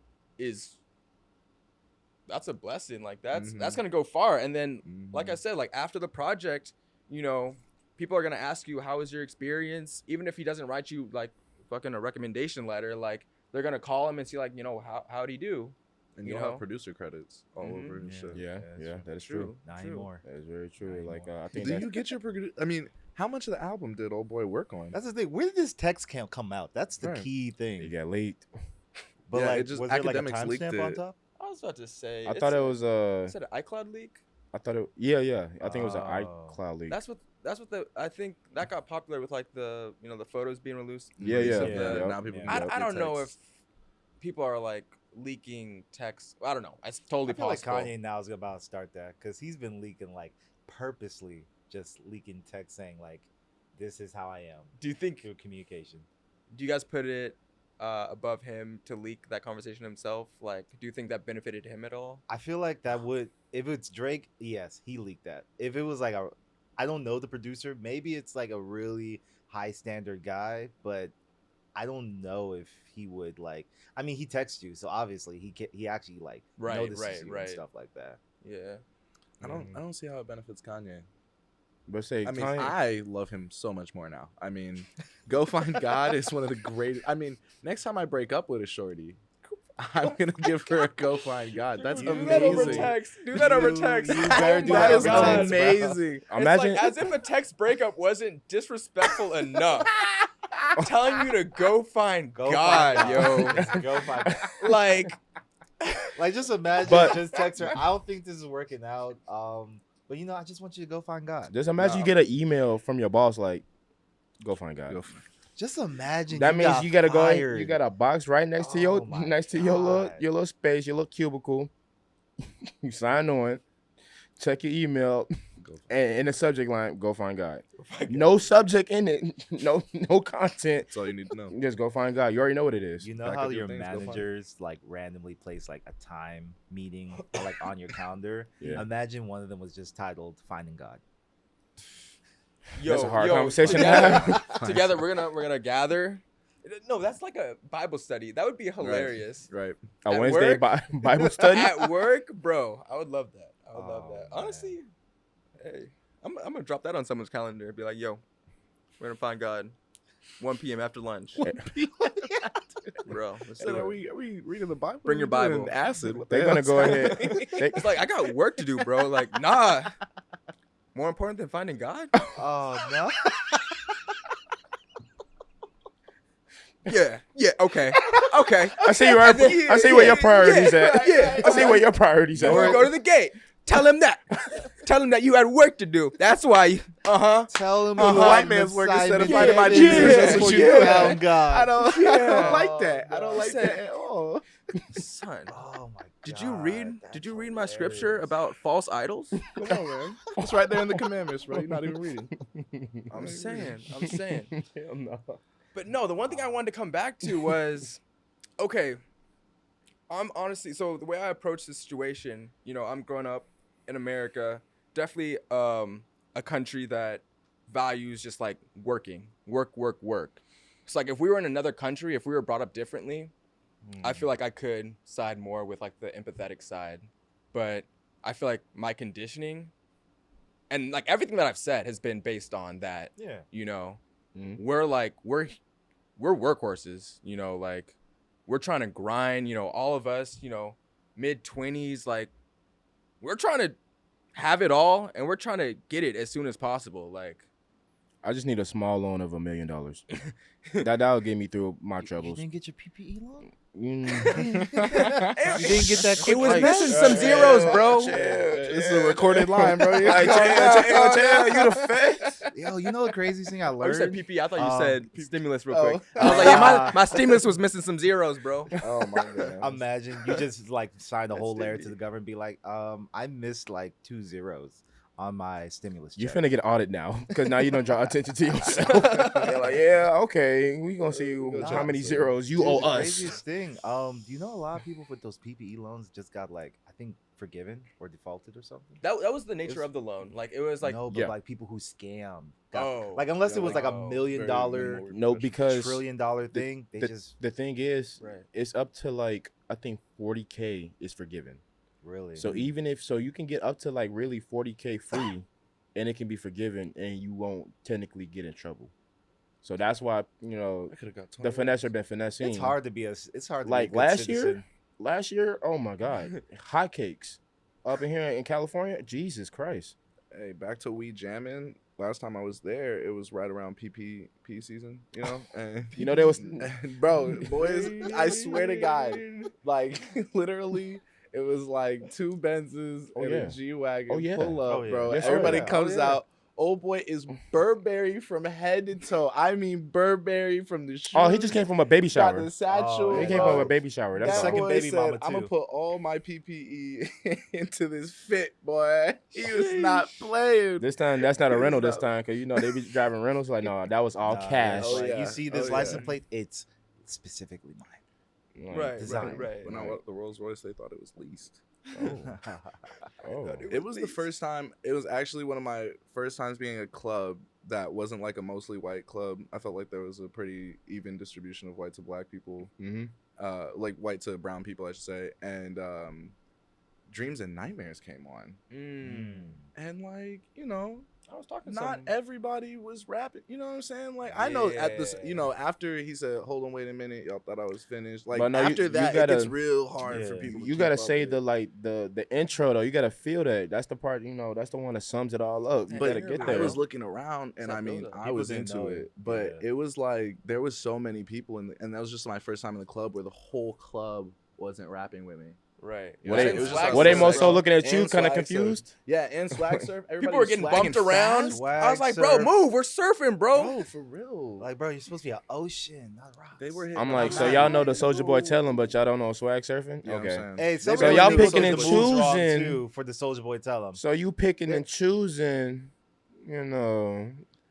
that's a blessing. Like that's gonna go far. And then, like I said, like after the project, people are gonna ask you, how was your experience? Even if he doesn't write you like fucking a recommendation letter, like they're gonna call him and see like, how'd he do? And you'll have producer credits all over and shit. Yeah, that is true. Not anymore. That is very true. Not Like anymore. I think Do you get your I mean, how much of the album did old boy work on? That's the thing. Where did this text camp come out? That's the Right. key thing. it got leaked. But Yeah, like, it just- was there like a academics leaked timestamp on it. top? I was about to say. I thought it was Is it an iCloud leak? I thought it yeah. I think it was an Oh. iCloud leak. That's what I think that got popular with like the the photos being released. Yeah. Yeah. Now people Yeah. can I don't know if text. people are like leaking text. I don't know. It's totally I feel possible. like Kanye now is about to start that because he's been leaking like purposely, just leaking text saying like, "This is how I am." Do you think? Through communication. Do you guys put it above him to leak that conversation himself? Like, do you think that benefited him at all? I feel like that would, if it's Drake, yes, he leaked that. If it was like I don't know the producer, maybe it's like a really high standard guy, but I don't know if he would like. I mean, he texts you, so obviously he actually like notices you and stuff like that. Yeah. I don't see how it benefits Kanye. But say I mean, Kanye, I love him so much more now. I mean, Go Find God is one of the greatest. I mean, next time I break up with a shorty, I'm gonna give her a Go Find God. That's Do amazing. that over text. Do that over text. You better do that That is over text, bro. amazing. imagine It's like as if a text breakup wasn't disrespectful enough. Telling you to go find Go God, find yo. God. Go find God. Like, Just imagine, But- just text her. I don't think this is working out. But I just want you to go find God. just imagine you get an email from your boss like, go find God. Go Find- Just imagine. That means got you gotta go. fired. You got a box right next to Oh my your God. little space, your little cubicle. You sign on, check your email, Go Find- and in the subject line, go find God. No subject in it, no content. That's all you need to know. Just go find God. You already know what it is. You know Pack how up your your things, go find managers like randomly place like a time meeting like on your calendar? Yeah. Imagine one of them was just titled "Finding God." That's a hard conversation to have. Together, we're gonna gather. No, that's like a Bible study. That would be hilarious. Right. A At Wednesday work? Bible study. At work, bro. I would love that. I would love Oh, that. man. Honestly, hey, I'm gonna drop that on someone's calendar. Be like, yo, we're gonna find God. 1 p.m. after lunch. Bro, let's So do are it. we reading the Bible? Bring your Are we doing Bible. Acid. What the They're gonna hell's go ahead. happening? It's like I got work to do, bro. Like, nah. More important than finding God? Oh no. Yeah. Okay. I see where I see where your priorities at. Yeah. I see where your priorities Before we at. go to the gate, tell him that. Tell him that you had work to do. That's why. Tell him The you white had man's an work instead of assignment finding my to Jesus. finish That's what before you you do. found God. I don't Yeah. like that. I don't Oh, like God. that at all. Son. Oh my god. Did you read that's my scripture hilarious. about false idols? Come on, man. It's right there in the commandments, bro. You're not even reading. I'm saying. Hell no. But no, the one thing I wanted to come back to was, okay, I'm honestly, so the way I approach this situation, you know, I'm growing up in America, definitely a country that values just like working, work. It's like if we were in another country, if we were brought up differently, I feel like I could side more with like the empathetic side. But I feel like my conditioning and like everything that I've said has been based on that, Yeah. you know, Mhm. we're workhorses, you know, like we're trying to grind, you know, all of us, you know, mid-20s, like we're trying to have it all and we're trying to get it as soon as possible. Like, I just need a small loan of $1 million. That'll get me through my You troubles. didn't get your PPE loan? Mm. You didn't get that it quick was like- missing some zeros, bro. This is a recorded line, bro. Like, chill, you the fed? Yo, you know the craziest thing I Oh, you said learned? PPE. I thought you said stimulus real Oh. quick. I was like, yeah, my stimulus was missing some zeros, bro. Oh my god. Imagine you just like sign a whole letter to Stimmy. the government, be like, I missed like 2 zeros on my stimulus You check. finna get audited now, because now you don't draw attention to yourself. They're like, yeah, okay, we gonna see how many zeros you Dude, owe the us. Craziest thing. Do you know a lot of people with those PPE loans just got like, I think, forgiven or defaulted or something? That was the nature of the loan. Like, it was like, no, but yeah. like people who scam. Got, Oh, like unless it was like oh, $1 million, No, because $1 trillion thing, they the, just the thing is, right. it's up to like I think 40K is forgiven. really. So even if you can get up to like really 40K free, and it can be forgiven, and you won't technically get in trouble. So that's why I could have got the finesser been finessing. it's hard to be it's hard to Like be a good last citizen. Last year, oh my God, hotcakes up in here in California. Jesus Christ. Hey, back to weed jamming. Last time I was there, it was right around PPP season, you know? And You know, there was bro, boys, I swear to God, like literally it was like 2 Benzes Oh, and yeah. a G-Wagon Oh, yeah. pull up, Oh, yeah. bro. Yes, Everybody sir. comes Oh, yeah. out. Old boy is Burberry from head to toe. I mean Burberry from the shoes. Oh, he just came from a baby got shower. the satchel. Oh, He came bro. from a baby shower. That's That all. second boy baby said, mama, I'm gonna too. put all my PPE into this fit, boy. He was not playing. This time, that's not a rental this time, because they be driving rentals. Like, no, that was all Nah, cash. that's Oh, like, yeah. You see this Oh, license yeah. plate? It's specifically mine. Like, Right, design. right. When I went the Rolls Royce, they thought it was leased. Oh. It was the first time. It was actually one of my first times being a club that wasn't like a mostly white club. I felt like there was a pretty even distribution of white to black people, Mm-hmm. like white to brown people, I should say. And Dreams and Nightmares came on, and like I was talking not everybody was rapping. You know what I'm saying? Like I know at this, Yeah. After he said, "Hold on, wait a minute," y'all thought I was finished. Like But no, after you that, gotta- it gets real hard for Yeah. people. You gotta say the intro though. You gotta feel that. That's the part. That's the one that sums it all up. You But gotta get I there. was looking around, and that I mean, buildup. I People was didn't into know it, it. but Yeah. it was like there was so many people, and that was just my first time in the club where the whole club wasn't rapping with me. Right. You Were know, they, it was just Swag us were they six, more so bro. looking at you, And kind of Swag Surf. confused? Yeah, and Swag Surf. Everybody People were was getting swagging bumped around. fast. Swag I was like, bro, surf. move. We're surfing, bro. Bro, for real. Like, bro, you're supposed to be an ocean, not rocks. They were hitting I'm the like, so high. y'all know the Soldier Boy tell him, but y'all don't know swag surfing? You know what I'm Okay. saying? Hey, They some were So really y'all hitting people picking took and the moves wrong, choosing. too, for the Soldier Boy tell him. So you picking and choosing,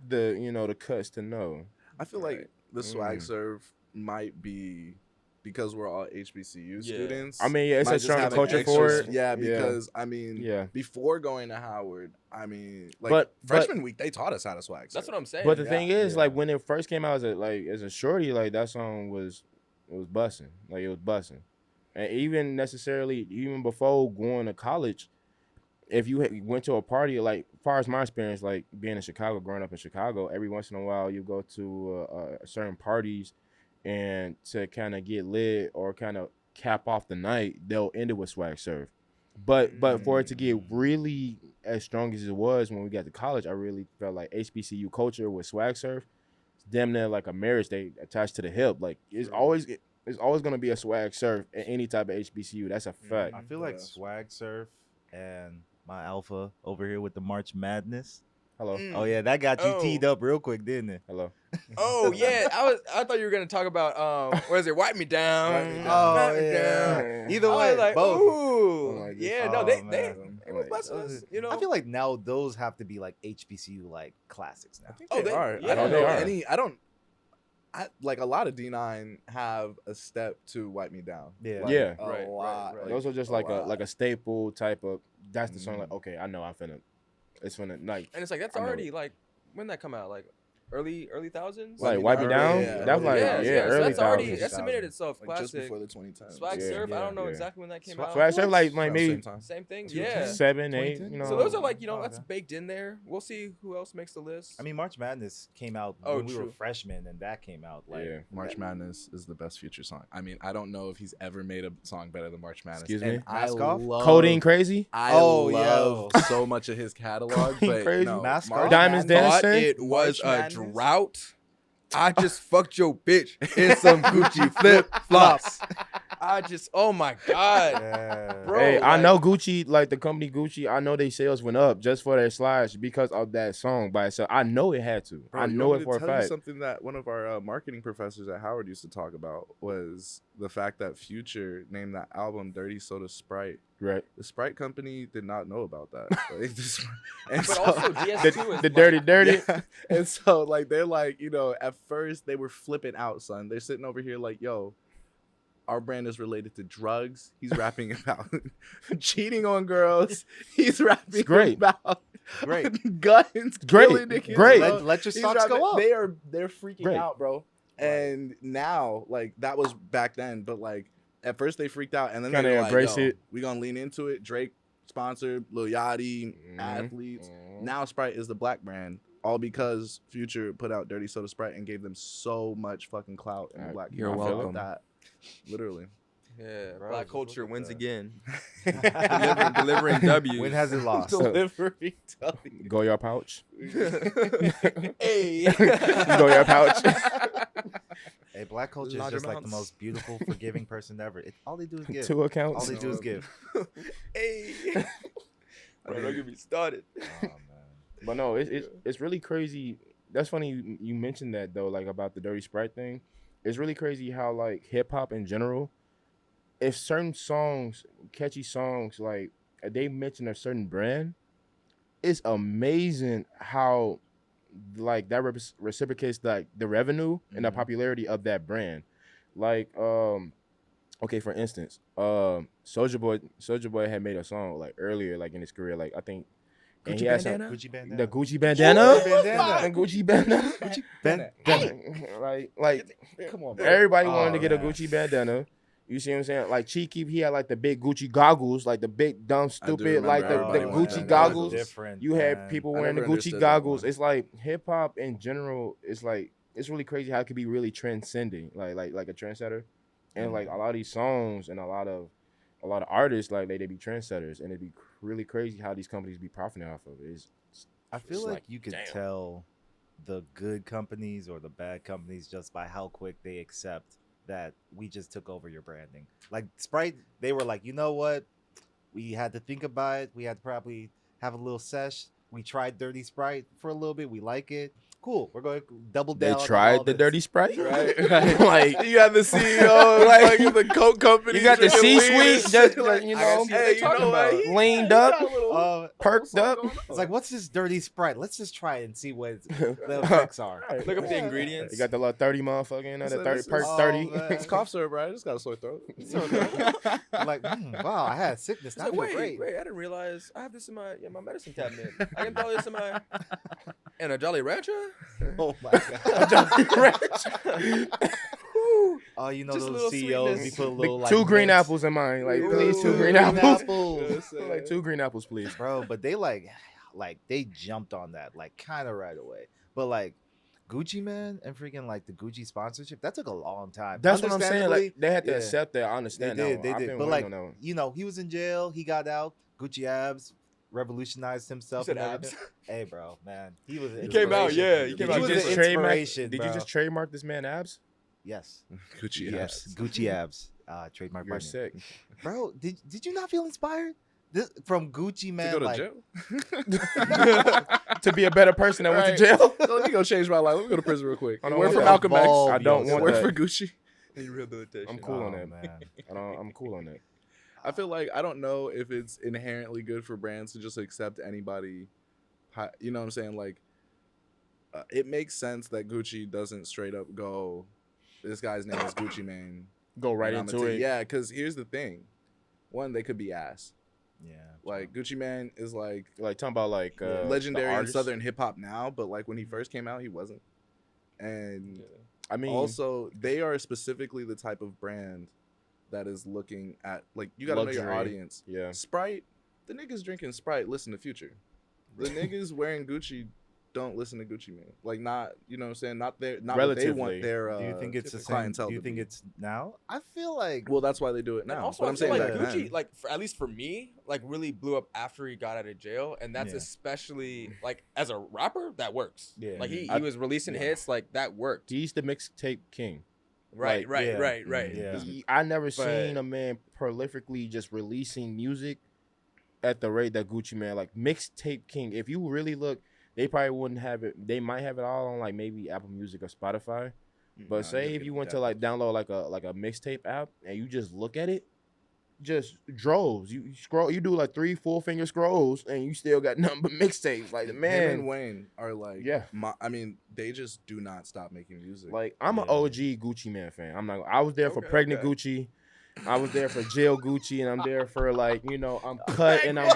the cuts to know. I feel like the Swag Mm. Surf might be because we're all HBCU Yeah. students. I mean, yeah, it's might a just stronger have an culture for extra- it. Yeah, because I mean, Yeah. before going to Howard, I mean, like But- freshman week, they taught us how to swag. That's what I'm saying. But the Yeah, thing is, yeah. like when it first came out as a shorty, like that song was busting. Like it was busting. And even before going to college, if you went to a party, like as far as my experience, like being in Chicago, growing up in Chicago, every once in a while you go to certain parties, and to kind of get lit or kind of cap off the night, they'll end it with swag surf. But for it to get really as strong as it was when we got to college, I really felt like HBCU culture with swag surf, it's damn near like a marriage they attached to the hip. Like it's always gonna be a swag surf at any type of HBCU. That's a fact. I feel like swag surf and my alpha over here with the March Madness. Hello. Oh yeah, that got you Oh. teed up real quick, didn't it? Hello. Oh yeah, I thought you were gonna talk about what is it? Wipe me down. Wipe Me Down. Oh Wipe me yeah. down. Either I way, was like, both. ooh, like this. yeah, no, Oh, they man. was blessing us, you know. I feel like now those have to be like HBCU like classics now. Oh, they- they are. yeah. I don't They know are. any. I like a lot of D9 have a step to Wipe Me Down. Yeah. Like, Yeah. a Right, lot. right. Like, Those are just like lot. a staple type of. That's the song. Like, Mhm. okay, I know it's finna like And it's like that's I know already like when that come out, like early thousands. like Wipe Me Early, Down. yeah. That's like yeah, yeah, so early that's already thousands. that cemented itself. like just Classic. before the 2010s. Swag Yeah, Surf. I yeah, don't know yeah. exactly when that came Swag- out. Swag Surf like Around the maybe same time. Same thing. 2010? Yeah. 7, 8. 2010? You know. So those are like, you know, Oh, that's okay. baked in there. We'll see who else makes the list. I mean, March Madness came out Oh, when we were true. freshmen, and that came out like Yeah. March Madness is the best Future song. I mean, I don't know if he's ever made a song better than March Madness. Excuse And me? I Mask Off? love Codeine Crazy. I Oh, love yo. so much of his catalog, Codeine but Crazy. no, Mask March Off? Diamonds Madness- Thought Dancing? it was March a Madness? drought. I just fucked your bitch in some Gucci flip flops. I just, oh my god, Yeah. bro. Hey, I like- know Gucci, like the company Gucci, I know their sales went up just for their slides because of that song by itself. I know it had to. Bro, I you know want it me to for a tell you fact. something that one of our marketing professors at Howard used to talk about was the fact that Future named that album Dirty Soda Sprite. Right. The Sprite company did not know about that. Like, and But so- also DS2 is The like- dirty. Yeah. And so like they're like, you know, at first they were flipping out, son. They're sitting over here like, yo, our brand is related to drugs. He's rapping about cheating on girls. He's rapping great. about Great. guns, Great. killing niggas, Great. bro. Let your He's stocks rapping- go up. They're freaking Great. out, bro. And now, like that was back then, but like at first they freaked out, and then Kinda they were like, embrace yo, it. we gonna lean into it. Drake sponsored, Lil Yachty, Mhm. athletes. Mhm. Now Sprite is the black brand, all because Future put out Dirty Soda Sprite and gave them so much fucking clout in the black You're community. welcome. That literally. Yeah, Bro, black just culture look at wins that. again. delivering W's. When has it lost? Delivery W. Go your pouch. Hey. Go your pouch. Hey, black culture is Large just like the amounts. most beautiful, forgiving person ever. All they do is give. 2 accounts. All they do is give. Hey. Bro, don't get me started. Oh man. But no, it's really crazy. That's funny you mentioned that though, like about the Dirty Sprite thing. It's really crazy how like hip hop in general, if certain songs, catchy songs, like they mention a certain brand, it's amazing how like that reciprocates like the revenue and the Mhm. popularity of that brand. Like okay, for instance, Soulja Boy had made a song like earlier, like in his career, like I think, and Gucci he had some, bandana? Gucci bandana. the Gucci bandana, Gucci bandana. and Gucci bandana. Gucci bandana. like Come on, bro. everybody wanted to Oh, get a man. Gucci bandana. You see what I'm saying? Like Cheeky, he had like the big Gucci goggles, like the big dumb stupid, like the, remember the everybody wanted Gucci that. goggles. Different. You had man. people I wearing the never Gucci understood that goggles. one. It's like hip hop in general. It's like it's really crazy how it could be really transcending, like a trendsetter, and like a lot of these songs and a lot of artists like they be trendsetters, and it'd be really crazy how these companies be profiting off of it. I feel It's like like, you could damn. tell the good companies or the bad companies just by how quick they accept that we just took over your branding. Like Sprite, they were like, you know what? We had to think about it. We had to probably have a little sesh. We tried Dirty Sprite for a little bit. We like it. Cool. We're going to double They down. on all tried the this. Dirty Sprite, Right. like You got the CEO, Like, like the Coke company. you got the drinking weed C-suite, and just shit, like, you I gotta know, see what hey, they you talking know what? about. He- Leaned he got up, a little- perked up. It's like, what's this Dirty Sprite? Let's just try it and see what the effects are. Look up the ingredients. You got the little 30 motherfucker in there, the So 30 this perk is- 30. man. It's cough syrup, right? I just got a sore throat. I'm like, wow, I had sickness. It's Now I like, feel wait, great. wait, I didn't realize I have this in my medicine cabinet. I can throw this in a Jolly Rancher? Oh my god. Oh, you know Just a those little CEOs, sweetness. we put a little like Two green mints. apples in mine. Like, Ooh, please, two green green apples. apples. Like, 2 green apples, please. Bro, but they like they jumped on that like kind of right away. But like Gucci man and freaking like the Gucci sponsorship, that took a long time. That's what I'm saying. Like Understandably, they had to yeah, accept that. I they understand that did, one. they I've did. been But waiting like, on that one. you know, he was in jail. He got out. Gucci abs revolutionized You himself said and everything. abs. Hey, bro, man, he was. An He came out, inspiration. yeah, he He came out was just an inspiration, Did you bro. just trademark this man abs? Yes, Gucci yes, abs. Gucci abs. Trademark You're partner. sick. Bro, did you not feel inspired? This from Gucci To man, go to like jail. To be a better person that went to Right. jail. So let me go change my life. Let me go to prison real quick. I And don't work want for that. Malcolm X. Evolve I don't yourself. want Work that. for Gucci. Rehabilitation. I'm cool on Oh, that. man. I'm cool on that. I feel like I don't know if it's inherently good for brands to just accept anybody. You know what I'm saying? Like, it makes sense that Gucci doesn't straight up go, "This guy's name is Gucci Mane." Go right and I'ma into it. Yeah, because here's the thing. One, they could be ass. Yeah, Like Gucci Mane is like Like talking about like legendary the in artist. Southern hip hop now, but like when he first came out, he wasn't. And I mean, also, they are specifically the type of brand that is looking at, like, you gotta know your Luxury. audience. yeah. Sprite, the niggas drinking Sprite listen to Future. The niggas wearing Gucci don't listen to Gucci Mane. Like, not, you know what I'm saying? Not their, not what they want Relatively. their do you think it's the same? clientele Do you to think be. it's now? I feel like Well, that's why they do it And now. also, But I I'm feel saying like back Gucci, then, like at least for me, like really blew up after he got out of jail, and that's Yeah. especially like as a rapper that works. Yeah. Like he I- was releasing yeah. hits like that worked. He's the mixtape king. Right, like, right, yeah. right, right. Yeah. I never But- seen a man prolifically just releasing music at the rate that Gucci Man, like mixtape king. If you really look, they probably wouldn't have it. They might have it all on like maybe Apple Music or Spotify. But Nah, say just if you get went to that. like download like a mixtape app and you just look at it, just droves. You scroll, you do like 3-4 finger scrolls, and you still got nothing but mixtapes. Like the Him man, and Wayne are like, Yeah. I mean, they just do not stop making music. like I'm an Yeah. OG Gucci Man fan. I'm not. I was there for Okay, pregnant okay. Gucci. I was there for jail Gucci, and I'm there for like I'm cut and I'm.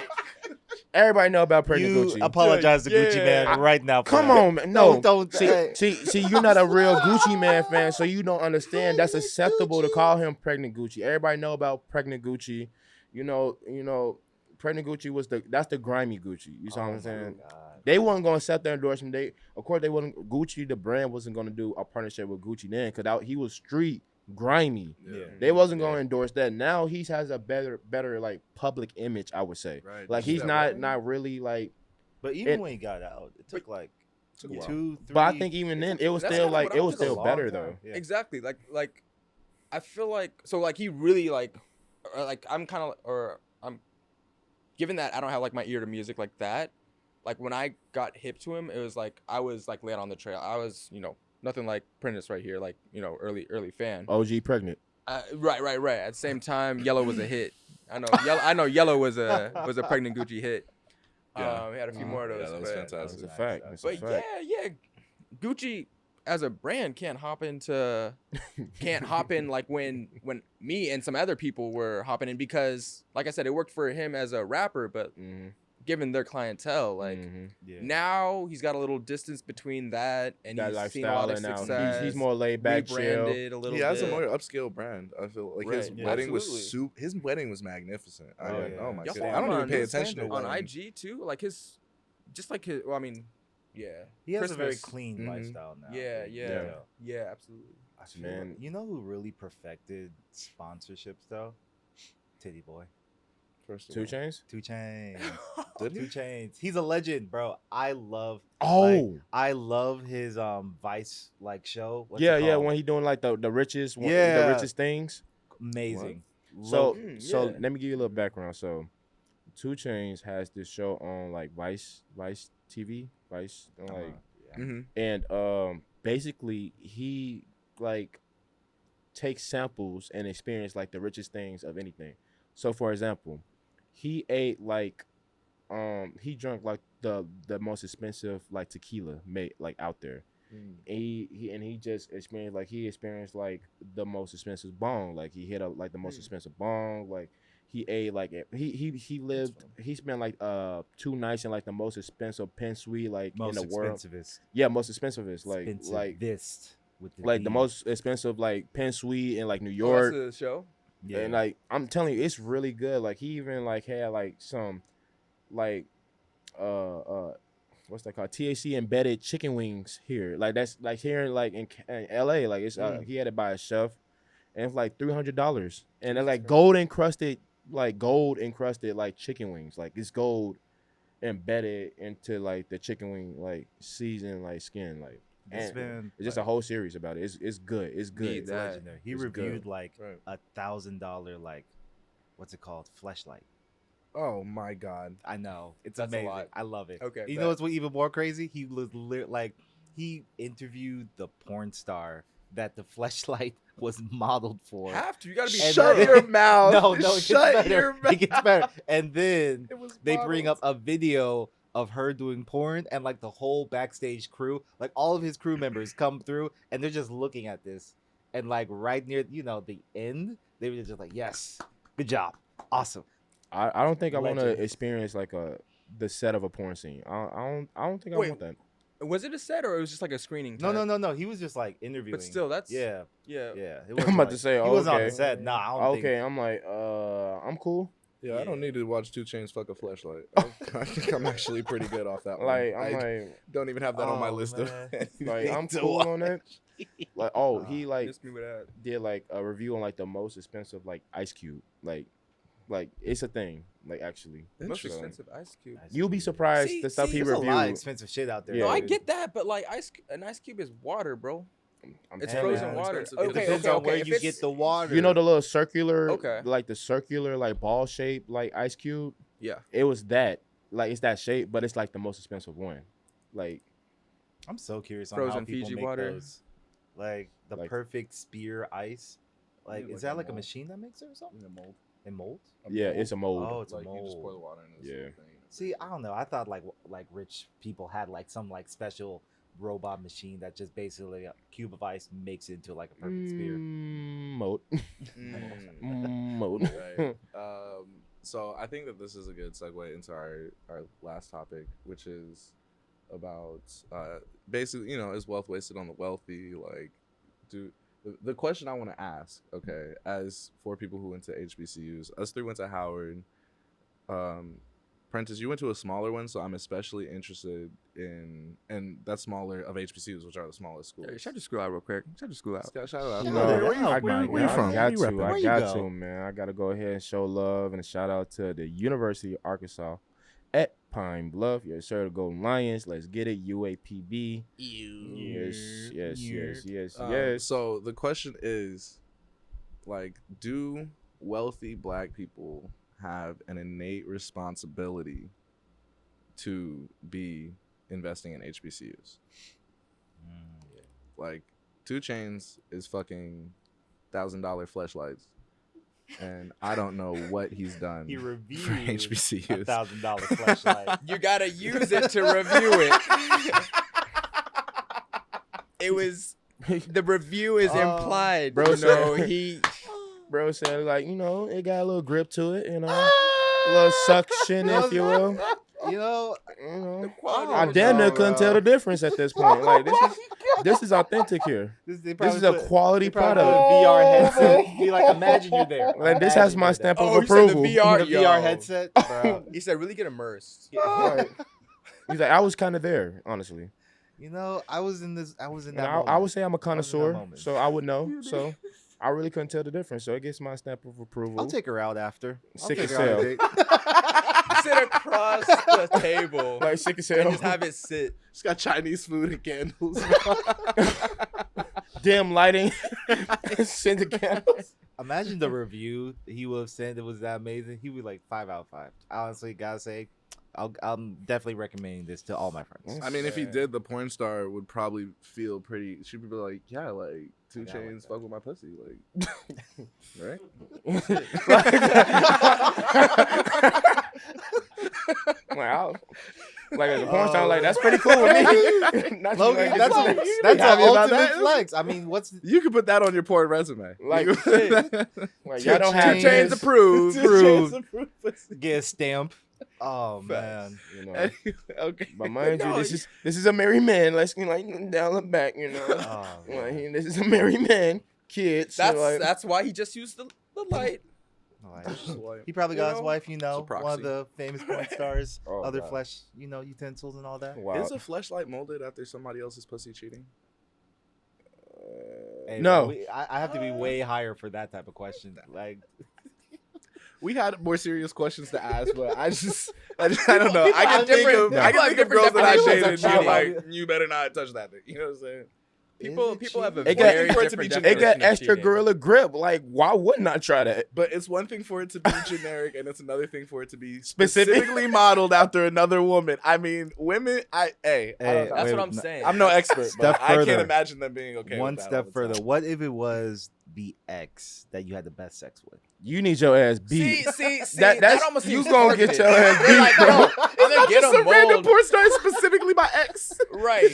Everybody know about pregnant you Gucci. apologize to Gucci Yeah. man right now. for Come that. on, man. No, don't. Hey. see, you're not a real Gucci Man fan, so you don't understand. That's acceptable to call him pregnant Gucci. Everybody know about pregnant Gucci. You know, pregnant Gucci that's the grimy Gucci. You see what Oh I'm my saying? God. They wasn't gonna accept their endorsement. Of course, they wasn't. Gucci, the brand, wasn't gonna do a partnership with Gucci then, because he was street grimy. Yeah. They wasn't gonna endorse that. Now he has a better like public image, I would say. Right. Like he's Yeah, not really like. But even It- when he got out, it took like Took a while. 2-3. But I think even then, it was That's still kinda like what it I was was a still long better time. though. Yeah. Exactly. Like I feel like so like he really like or like I'm kind of or I'm given that I don't have like my ear to music like that. Like when I got hip to him, it was like I was like late on the trail. I was nothing like Prentice right here, like early fan. OG pregnant. Right. At the same time, Yellow was a hit. I know Yellow was a pregnant Gucci hit. Yeah. We had a few more of those. Yeah, that was but, fantastic. That's a fact. That's a But fact. yeah, Gucci as a brand can't hop in like when me and some other people were hopping in because like I said, it worked for him as a rapper, but Mhm, given their clientele, like mhm. Yeah. now he's got a little distance between that and That he's seen a lot lifestyle, of and success. now he's more laid back, chill. rebranded a little He has bit. a more upscale brand. I feel like his Right, yeah. wedding Absolutely. was his wedding was magnificent. Oh, Oh yeah. my Y'all god, follow I don't him even on pay his attention to on wedding. IG too, like his, just like his. Well, I mean, yeah, He has a very Christmas. clean Mhm. lifestyle now. Yeah, dude. yeah, You yeah, absolutely. I feel Man. like- you know who really perfected sponsorships though? Titty Boy. First of 2 all. Chainz. 2 Chainz. Did 2 he? Chainz. He's a legend, bro. I love Oh, I love his Vice like show. What's yeah, it yeah. called? When he doing like the richest, the Yeah. richest things. Amazing. So, yeah. let me give you a little background. So, 2 Chainz has this show on like Vice TV, Vice, Uh-huh, like, yeah. Mhm. and basically he like takes samples and experience like the richest things of anything. So, for example, he ate like he drank like the most expensive like tequila made like out there. He just experienced like the most expensive bong. Like he hit up like the most expensive bong. Like he ate like he spent like 2 nights in like the most expensive pen suite like Most in the world. expensivest. Yeah, most expensivest. Like Expensivest with the like the V. most expensive like pen suite in like New Oh, that's York. the show. Yeah. And like I'm telling you, it's really good. Like he even like had like some like what's that called? THC embedded chicken wings here. Like that's like here like in LA. Like it's he had it by a chef, and it's like $300, and they're like gold encrusted like chicken wings. Like it's gold embedded into like the chicken wing like seasoned like skin like. It's And it's just a whole series about it. It's good. It's good. It's legendary. He It's reviewed good. like $1,000 like what's it called? Fleshlight. Oh my god. I know. It's That's a amazing. lot. I love it. Okay, You bet. know what's even more crazy? He was like he interviewed the porn star that the fleshlight was modeled for. Have to. You gotta be. And Shut then- your mouth. No, it gets Shut better. your mouth. It gets better. And then It was they bring up modeled. a video of her doing porn, and like the whole backstage crew, like all of his crew members come through, and they're just looking at this, and like right near the end, they were just like, "Yes, good job, awesome." I don't think I want to Legend. experience like the set of a porn scene. I don't think I Wait, want that. Was it a set or it was just like a screening? No, type? no. He was just like interviewing. But still, that's yeah. yeah. It I'm wasn't about to like- say, he wasn't on okay. the set. Nah, I don't Okay, think. I'm like, I'm cool. Yeah, I don't Yeah. need to watch 2 Chainz fuck a fleshlight. I think I'm actually pretty good off that one. Like, I'm I like, don't even have that on my Oh, list man. like I'm to cool watch. on that. Like, oh, he like Miss me with that. did like a review on like the most expensive like Ice Cube. Like it's a thing. Like actually, Most Interesting. expensive Ice Cube. you'll be surprised See- the stuff see, he There's a lot of reviewed. expensive shit out there. Yeah. No, I dude. get that, but like an ice cube is water, bro. It's telling frozen you. water. Expensive. It Okay, depends okay, on where okay. If you it's- get the water. You know the little circular, Okay. like the circular like ball shape like Ice Cube. Yeah. It was that. Like it's that shape, but it's like the most expensive one. Like I'm so curious on how Frozen people Fiji make water. those. Like the Like- perfect spear ice. Like, Yeah, is like that a like a mold. machine that makes it or something? In a mold. In mold? yeah, it's a mold. Oh, it's a Like you just pour the mold. water in this Yeah. thing. See, I don't know. I thought like rich people had like some like special robot machine that just basically a cube of ice makes it into like a perfect spear. Mold. Mm. Mold. Right. So I think that this is a good segue into our last topic, which is about basically, is wealth wasted on the wealthy? Like, the question I want to ask, okay, as 4 people who went to HBCUs, us 3 went to Howard. Prentice, you went to a smaller one, so I'm especially interested in, and that's smaller of HBCUs, which are the smallest schools. Yeah, shut your school out real quick. Shut your school out. Shout out. You No, know, where you- I, where you I from? got You to. repping? I Where you got go? to, man. I got to go ahead and show love and a shout out to the University of Arkansas at Pine Bluff. Yes, sir. The Golden Lions. Let's get it. UAPB. Yes. So the question is, like, do wealthy Black people have an innate responsibility to be investing in HBCUs? Like, 2 Chainz is fucking $1,000 fleshlights, and I don't know what he's done He for reviewed HBCUs. $1,000 flashlight. You gotta use it to review it. It was the review is implied, bro bro. So said- he Bro said, like, it got a little grip to it, a little suction, if you will. You know, I damn near couldn't tell the difference at this point. Like, this is authentic here. this This is a quality product. product. VR headset. Be like, imagine you're there. Like, this has my stamp Oh, of you said the approval. VR The yo. VR headset, bro. He said, "Really get immersed." Right. He's like, I was kind of there, honestly. You know, I was in And that. I moment. would say I'm a connoisseur, moment. so I would know. So I really couldn't tell the difference. So it gets my stamp of approval. I'll take her out after. I'll Sick take as her out hell. on a date. Sit across the table Like sick as and hell. just have it sit. It's got Chinese food and candles. Dim lighting. Send the candles. Imagine the review he would have said it was that amazing. He would like 5 out of 5. Honestly, gotta say, I'm definitely recommending this to all my friends. I mean, if he did, the porn star would probably feel pretty. She'd be like, "Yeah, like 2 I got Chainz like fuck with my pussy, like, right?" Like as a porn star, like that's pretty cool with me. Not you, Logan, like, that's like, a, you that's be happy an about ultimate that? flex. I mean, what's You could put that on your porn resume. Like, You- shit. Like, y'all don't have Chainz Chains this, approved. 2 Chainz approved pussy. get a stamp? Oh Facts. man, you know. Anyway, okay. But mind No, you, this is a married man. Let's like down the back, you know. oh, man. Like, this is a married man, kids. So, like, That's why he just used the light. Like, It's just white. he probably You got his know, wife, a one of proxy. the famous porn stars, Oh, other God. flesh, utensils and all that. Wow. Is a fleshlight molded after somebody else's pussy cheating? Hey, No. I have to be way higher for that type of question. Like, We had more serious questions to ask, but I don't know. I People can have think different- of I people can have think of girls different that I definitions dated of and be cheating. like, you better not touch that thing. You know what I'm saying? Is People it have a cheating? very It got- for it to be different generic. It got definition of extra cheating. gorilla grip. Like, why wouldn't I try that? But it's one thing for it to be generic, and it's another thing for it to be Specific. specifically modeled after another woman. I mean, women. I don't know. That's Wait, what I'm no, saying. I'm no expert, Step but I can't further. imagine them being okay. one with that all step the further. time. What if it was the ex that you had the best sex with? You need your ass beat. See, That- that's- that almost you seems gonna get targeted. your ass They're beat, like, bro. no, I'm gonna get Just a a random mold. porn star specifically my ex. Right.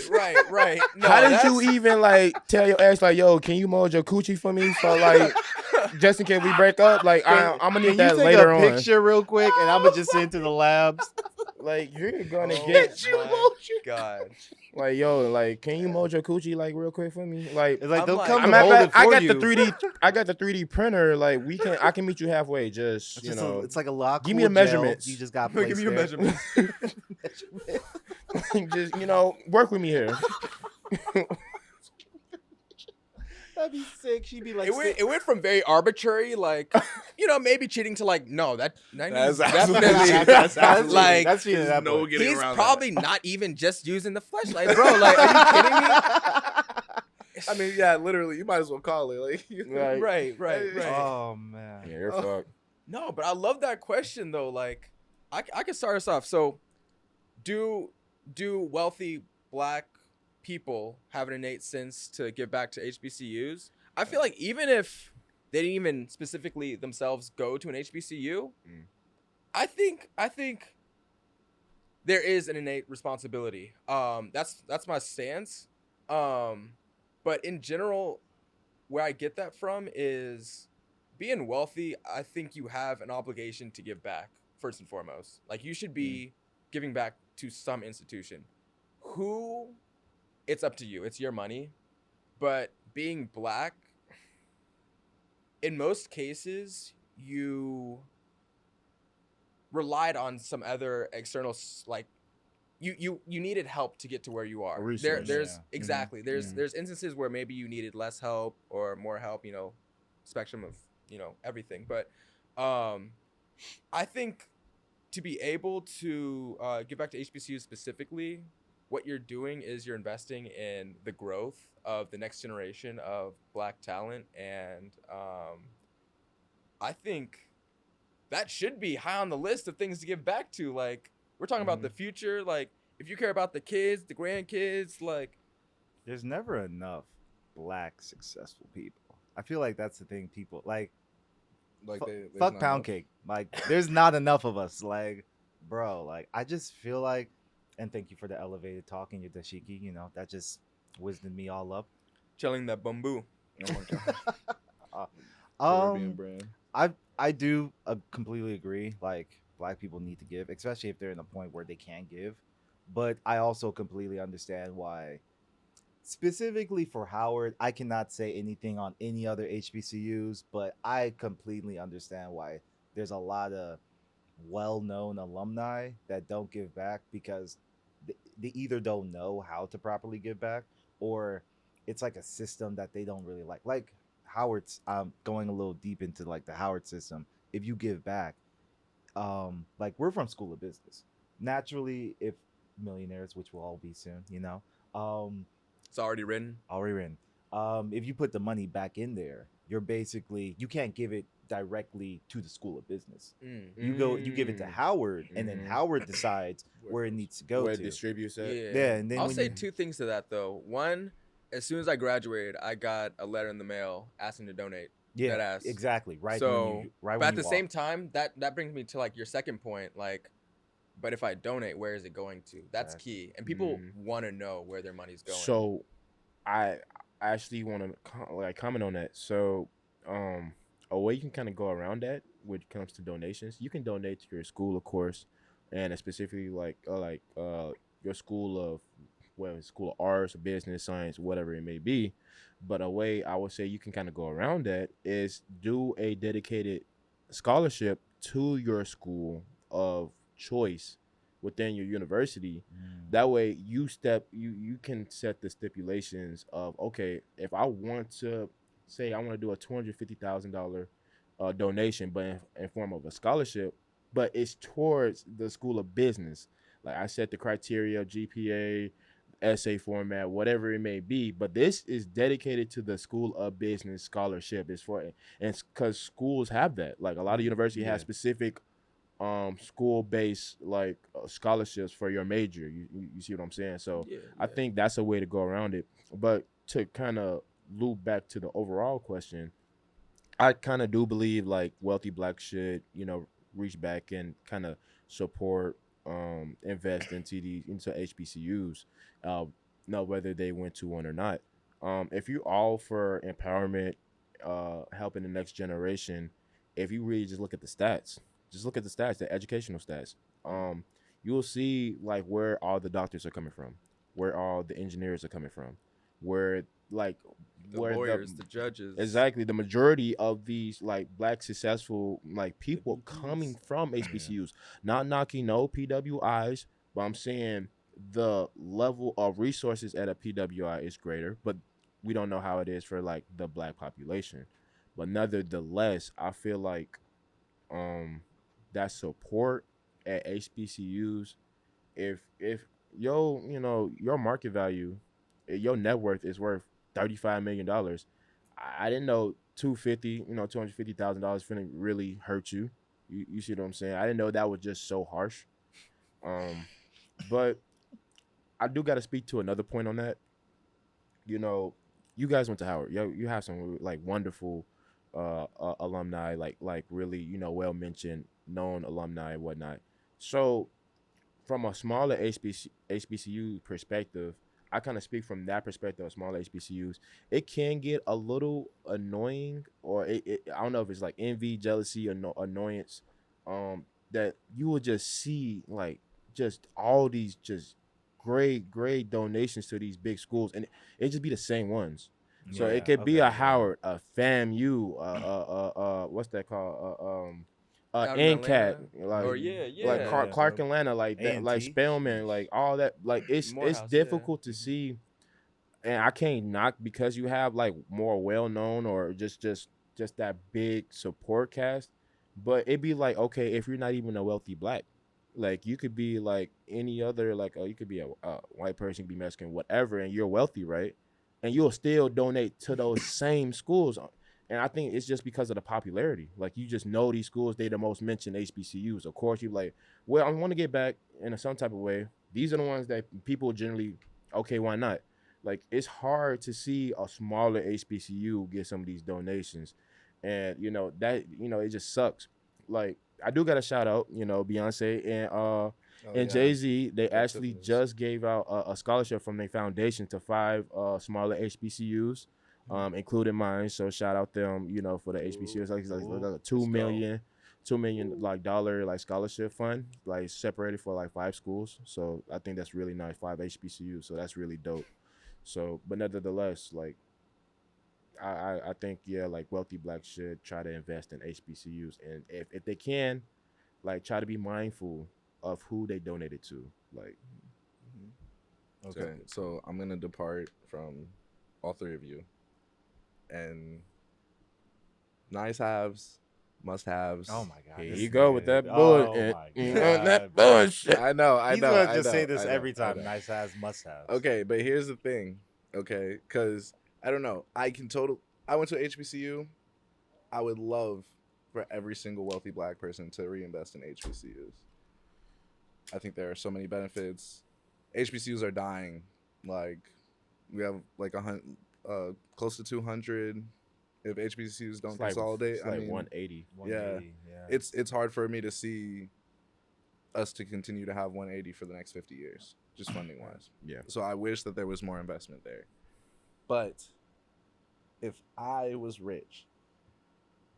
No, How did that's- you even like tell your ex like, yo, can you mold your coochie for me? So like, just in case we break up, like I'm gonna Can need you that take later a on. picture real quick, and I'm gonna just send it to the labs? Like you're gonna Oh get my God. like, yo, like, can you mold your coochie like real quick for me? Like, It's like I'm they'll like- come I'm to mold it for I got you. the 3D. I got the 3D printer. Like, I can meet you halfway. Just It's you just know, it's like a lock. give me the measurements. You just got Give placed me a there. measurement. just work with me here. That'd be sick. She'd be like, It went from very arbitrary, like, maybe cheating to like, no, that That's he's absolutely- definitely that's like, that's cheating at that no point. getting he's around probably not even just using the fleshlight, bro. Like, are you kidding me? I mean, yeah, literally, you might as well call it. Like, Right. Right. Oh man. Yeah, you're fucked. No, but I love that question though. Like, I can start us off. So, do wealthy black people have an innate sense to give back to HBCUs? I feel like even if they didn't even specifically themselves go to an HBCU, I think there is an innate responsibility. That's my stance. But in general, where I get that from is being wealthy. I think you have an obligation to give back first and foremost. Like you should be giving back to some institution. Who? It's up to you. It's your money. But being black, in most cases, you relied on some other external, like you needed help to get to where you are. Resource, There's yeah. exactly there's instances where maybe you needed less help or more help. Spectrum of everything. But I think to be able to give back to HBCUs specifically, what you're doing is you're investing in the growth of the next generation of black talent, and I think that should be high on the list of things to give back to. Like, we're talking about the future. Like, if you care about the kids, the grandkids, like, There's never enough black successful people. I feel like that's the thing. People like fuck pound cake. Like, there's not enough of us. Like, bro. Like, I just feel like, and thank you for the elevated talk and your dashiki. That just wisdomed me all up. chilling that bamboo. Oh my god. Caribbean Um, brand. I do completely agree. Like, black people need to give, especially if they're in a point where they can give. But I also completely understand why, specifically for Howard, I cannot say anything on any other HBCUs, but I completely understand why there's a lot of well-known alumni that don't give back because they either don't know how to properly give back, or it's like a system that they don't really like. Like Howard's, going a little deep into like the Howard system. If you give back, like we're from School of Business. Naturally, if millionaires, which will all be soon, It's already written. already written. If you put the money back in there, you can't give it directly to the School of Business. You give it to Howard, and then Howard decides where it needs to go Where to. it distributes Yeah. it. Yeah, and then I'll when say you- two things to that though. One, as soon as I graduated, I got a letter in the mail asking to donate. Yeah, Deadass. exactly. Right. So, right. But when at the you same walk. time, that brings me to like your second point. Like, but if I donate, where is it going to? That's Exactly. key, and people want to know where their money's going. So, I actually want to comment on that. So, a way you can kind of go around that when it comes to donations, you can donate to your school, of course, and specifically like your school of school of arts, business, science, whatever it may be. But a way I would say you can kind of go around that is do a dedicated scholarship to your school of choice within your university. That way you can set the stipulations of, okay, if I want to say I want to do a $250,000 donation, but in form of a scholarship, but it's towards the School of Business. Like I set the criteria, GPA, essay format, whatever it may be. But this is dedicated to the School of Business scholarship. It's for, and because schools have that. Like a lot of universities have specific school based like scholarships for your major. You see what I'm saying? So I think that's a way to go around it. But to kind of loop back to the overall question, I kind of do believe like wealthy blacks should, reach back and kind of support, invest into HBCUs, know whether they went to one or not. If you all for empowerment, helping the next generation, if you really just look at the stats, the educational stats. You'll see like where all the doctors are coming from, where all the engineers are coming from, where like The where lawyers, the judges. exactly the majority of these like black successful like people coming from HBCUs. Not knocking no PWIs, but I'm saying the level of resources at a PWI is greater, but we don't know how it is for like the black population. But nevertheless, I feel like um that support at HBCUs, if your market value, your net worth is worth $35 million. I didn't know 250, $250,000 finna really hurt you. You see what I'm saying? I didn't know that was just so harsh. But I do got to speak to another point on that. You guys went to Howard. You have some like wonderful alumni, like really well mentioned, known alumni and whatnot. So from a smaller HBCU perspective, I kind of speak from that perspective of smaller HBCUs. It can get a little annoying, or I don't know if it's like envy, jealousy, or annoyance. That you will just see like just all these just great donations to these big schools, and it just be the same ones. So it could be a Howard, a FAMU, what's that called? Out in NCAT, Atlanta. like Or yeah. like Clark Atlanta, like that, like A&T. Spelman, like all that. Like it's Morehouse, difficult to see, and I can't knock because you have like more well known or just that big support cast. But it'd be like, okay, if you're not even a wealthy black, like you could be like any other, like you could be a white person, you could be Mexican, whatever, and you're wealthy, right? And you'll still donate to those same schools. And I think it's just because of the popularity. Like you just know these schools, they the most mentioned HBCUs. Of course, you like, well, I want to get back in some type of way. These are the ones that people generally, okay, why not? Like it's hard to see a smaller HBCU get some of these donations, and that it just sucks. Like I do got to shout out, Beyonce and Jay-Z. They actually just gave out a scholarship from their foundation to 5 smaller HBCUs, including mine. So shout out them, for the HBCUs. Like a $2 million like dollar like scholarship fund, like separated for like 5 schools. So I think that's really nice. 5 HBCUs. So that's really dope. So, but nevertheless, like I think like wealthy blacks should try to invest in HBCUs, and if they can, like try to be mindful of who they donated to. Like, Okay, so I'm gonna depart from all 3 of you, and nice haves, must haves. Oh my god! here this you go with that nigga. bullshit. Oh my that god! bullshit. I know. He's gonna just I say know, this I know, every I time. know. Nice has, must have. Okay, but here's the thing. Okay, because I don't know. I went to HBCU. I would love for every single wealthy black person to reinvest in HBCUs. I think there are so many benefits. HBCUs are dying. Like we have like close to 200. If HBCUs don't consolidate, it's like 180. 180, it's hard for me to see us to continue to have 180 for the next 50 years, just funding wise. Yeah. So I wish that there was more investment there. But if I was rich,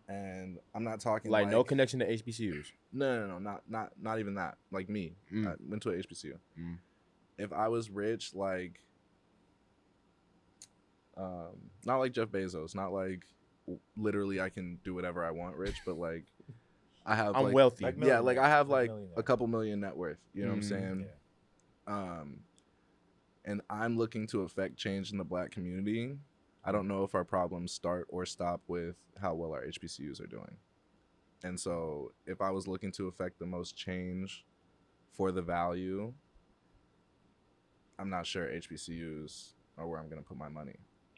and I'm not talking Like no connection to HBCUs. No, not even that. Like me, I went to a HBCU. If I was rich, like, not like Jeff Bezos, not like literally I can do whatever I want, rich, but like I have I'm like, wealthy. Like yeah, like I have Like like millionaire. a couple million net worth. You know what I'm Mm, saying? And I'm looking to affect change in the Black community. I don't know if our problems start or stop with how well our HBCUs are doing. And so, if I was looking to affect the most change for the value, I'm not sure HBCUs are where I'm going to put my money.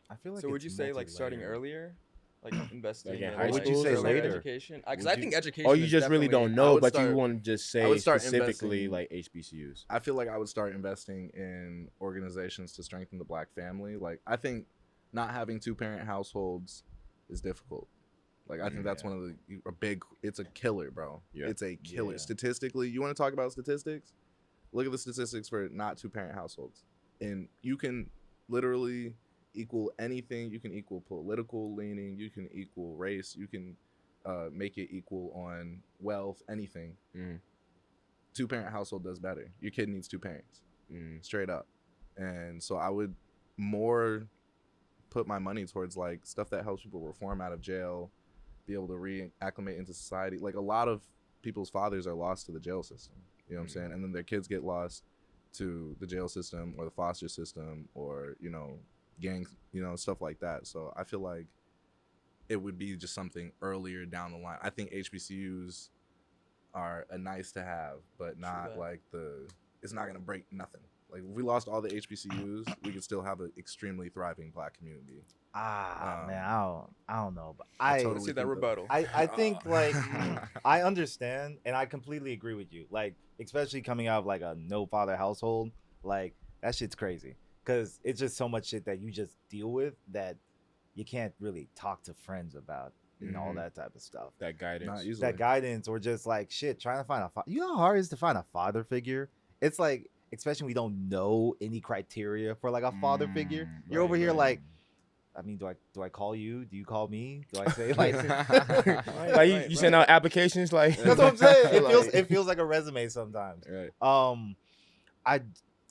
I feel like So would it's you say like starting multi-layered. earlier, like investing in in high What would you say schools or later? education? Because Would I you- think education. Or you is just really definitely- don't I know, would but you start- want to just I say would start specifically investing- like HBCUs. I feel like I would start investing in organizations to strengthen the Black family. Like, I think not having 2-parent households is difficult. Like, I think that's one of it's a killer, bro. Yeah. It's a killer. Yeah. Statistically, you want to talk about statistics? Look at the statistics for not 2-parent households. And you can literally equal anything. You can equal political leaning. You can equal race. You can make it equal on wealth, anything. Mm. 2-parent household does better. Your kid needs 2 parents, Mm. straight up. And so I would more put my money towards like stuff that helps people reform out of jail, be able to reacclimate into society. Like, a lot of people's fathers are lost to the jail system. You know what I'm saying? And then their kids get lost to the jail system or the foster system or, you know, gangs, you know, stuff like that. So I feel like it would be just something earlier down the line. I think HBCUs are a nice to have, but not that. like it's not going to break nothing. Like, if we lost all the HBCUs, we could still have an extremely thriving Black community. Man, I don't know, but I I totally Let's see that think rebuttal. I think like I understand and I completely agree with you. Like, especially coming out of like a no father household, like that shit's crazy because it's just so much shit that you just deal with that you can't really talk to friends about and all Mhm. that type of stuff. That guidance. Not easily. That guidance or just like shit trying to find you know how hard it is to find a father figure. It's like, especially when we don't know any criteria for like a father figure. You're over here like, I mean, do I call you? Do you call me? Do I say like? Like you send out applications like That's what I'm saying. It feels like- it feels like a resume sometimes. Right.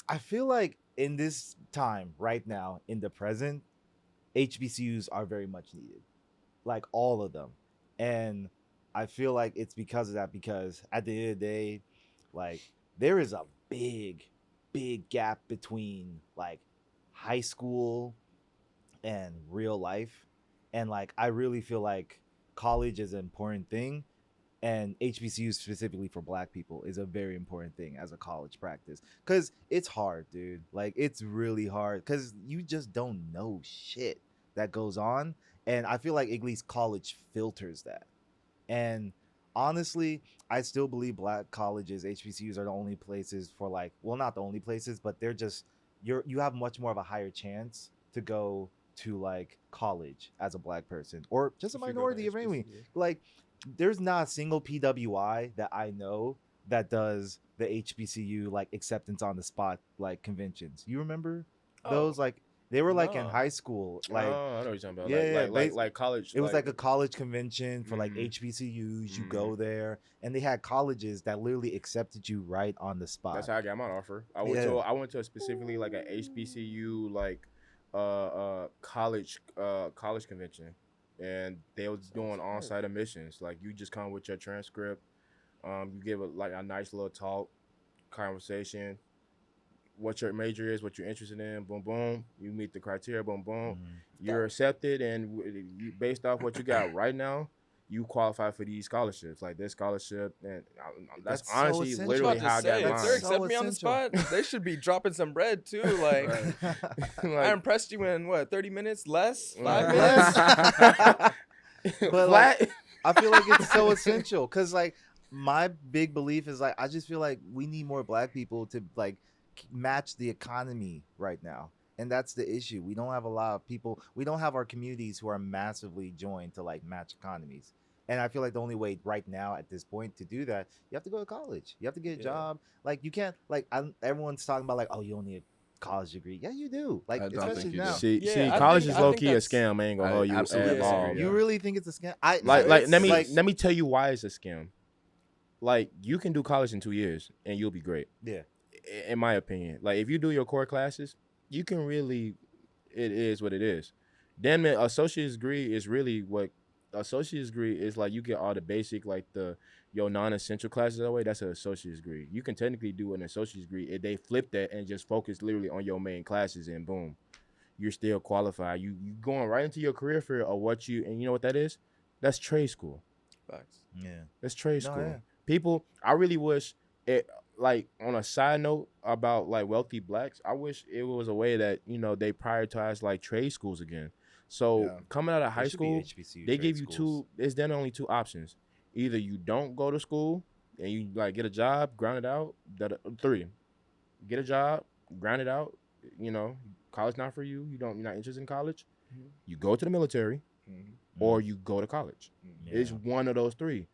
I feel like in this time right now in the present, HBCUs are very much needed, like all of them, and I feel like it's because of that. Because at the end of the day, like there is a big gap between like high school and real life, and like I really feel like college is an important thing, and HBCUs specifically for Black people is a very important thing as a college practice because it's hard, dude. Like it's really hard because you just don't know shit that goes on, and I feel like at least college filters that. And honestly, I still believe Black colleges, HBCUs, are the only places for like, well, not the only places, but they're just you have much more of a higher chance to go to like college as a Black person or just a If you go to minority of anyway. HBCU. Like, there's not a single PWI that I know that does the HBCU like acceptance on the spot like conventions. You remember those? Oh, Like they were like in no. high school, like. oh, I know what you're talking about. Yeah, Like college. It was like a college convention for like Mhm. HBCUs. You go there, and they had colleges that literally accepted you right on the spot. That's how I got my offer. I went to a specifically like a HBCU like college convention, and they was doing on-site admissions. Like you just come with your transcript, you give a nice little talk, conversation, what your major is, what you're interested in, boom boom. You meet the criteria, boom boom. You're accepted, and you, based off what you got right now, you qualify for these scholarships, like this scholarship, and that's That's so honestly essential. literally About to how I say, got if mine. they're So accepting me on the essential. spot, they should be dropping some bread too. Like, I Like, impressed you in what, 30 minutes less, 5 like- minutes. But, Flat. like, I feel like it's so essential because like my big belief is like I just feel like we need more Black people to like match the economy right now. And that's the issue. We don't have a lot of people. We don't have our communities who are massively joined to like match economies. And I feel like the only way right now at this point to do that, you have to go to college. You have to get a Yeah. job. Like you can't like everyone's talking about like, oh, you don't need a college degree. Yeah, you do. Like I don't especially think you now. do. See, Yeah, I college think- is I low think key a that's- scam. I ain't gonna I hold you absolutely at all. disagree, You yeah. really think it's a scam? I Like, it's let me like- let me tell you why it's a scam. Like, you can do college in 2 years and you'll be great. Yeah. In my opinion, like if you do your core classes, you can really. It is what it is. Then the associate's degree is really what associate's degree is like you get all the basic like your non-essential classes that way. That's an associate's degree. You can technically do an associate's degree if they flip that and just focus literally on your main classes, and boom, you're still qualified. You going right into your career field of what you, and you know what that is? That's trade school. Facts. Yeah. That's trade No, school. yeah. People, I really wish it, like on a side note about like wealthy blacks, I wish it was a way that, you know, they prioritize like trade schools again. So Yeah. coming out of There high should be school, HBCU they trade give you schools. there's then only two options. Either you don't go to school and you like get a job, ground it out. Three, get a job, ground it out. You know, college not for you. You're not interested in college. Mhm. You go to the military Mhm. or you go to college. Yeah. It's one of those three.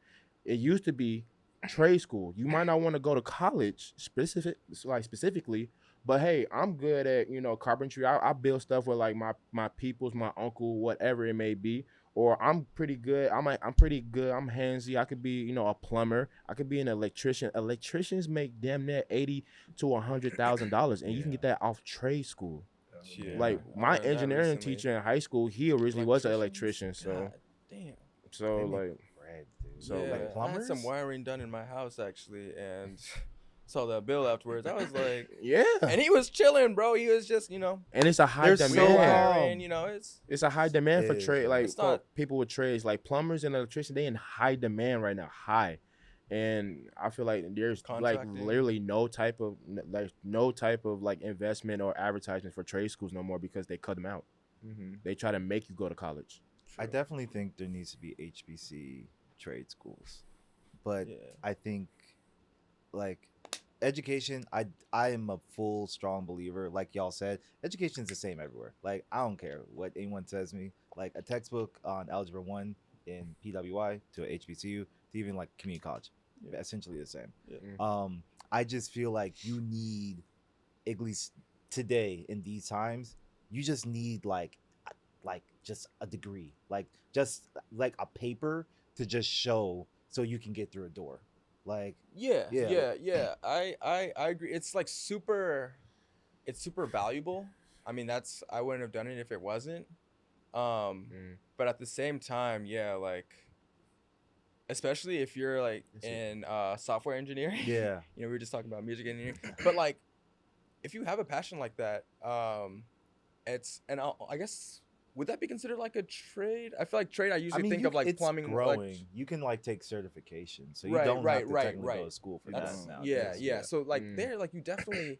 It used to be trade school. You might not want to go to college specifically, but hey, I'm good at, you know, carpentry. I build stuff with like my peoples, my uncle, whatever it may be. Or I'm pretty good. I'm pretty good. I'm handsy. I could be, you know, a plumber. I could be an electrician. Electricians make damn near $80,000 to $100,000, and you can get that off trade school. Shit. Like I my learned that engineering recently. teacher in high school, he originally was an Electricians? electrician. So God damn. so They make like bread, dude. So, Yeah, like, I had plumbers? some wiring done in my house actually, and saw that bill afterwards. I was like, yeah, and he was chilling, bro. He was just, you know, and it's a high They're we so demand. wiring, you know, it's It's a high demand for It is, trade, yeah. like It's not- people with trades, like plumbers and electricians. They in high demand right now, high, and I feel like there's like Contracting. literally no type of like investment or advertisement for trade schools no more because they cut them out. Mm-hmm. They try to make you go to college. I definitely think there needs to be HBC trade schools, but yeah. I think like education, I am a full strong believer. Like y'all said, education is the same everywhere. Like I don't care what anyone says to me. Like a textbook on Algebra 1 in PWI to a HBCU to even like community college, Yeah. essentially the same. Yeah. I just feel like you need, at least today in these times, you just need like just a degree, like just like a paper to just show so you can get through a door. Like Yeah, Yeah. yeah, yeah. I agree. It's like it's super valuable. I mean, I wouldn't have done it if it wasn't. But at the same time, yeah, like especially if you're like in software engineering. yeah, You know, we were just talking about music engineering. But like if you have a passion like that, I guess would that be considered like a trade? I feel like trade I usually think of like it's plumbing, growing. like You can like take certification, so you Right, don't right, have to right, technically go right. to school for That's that. yeah, nowadays. yeah. So like Mm. there, like you definitely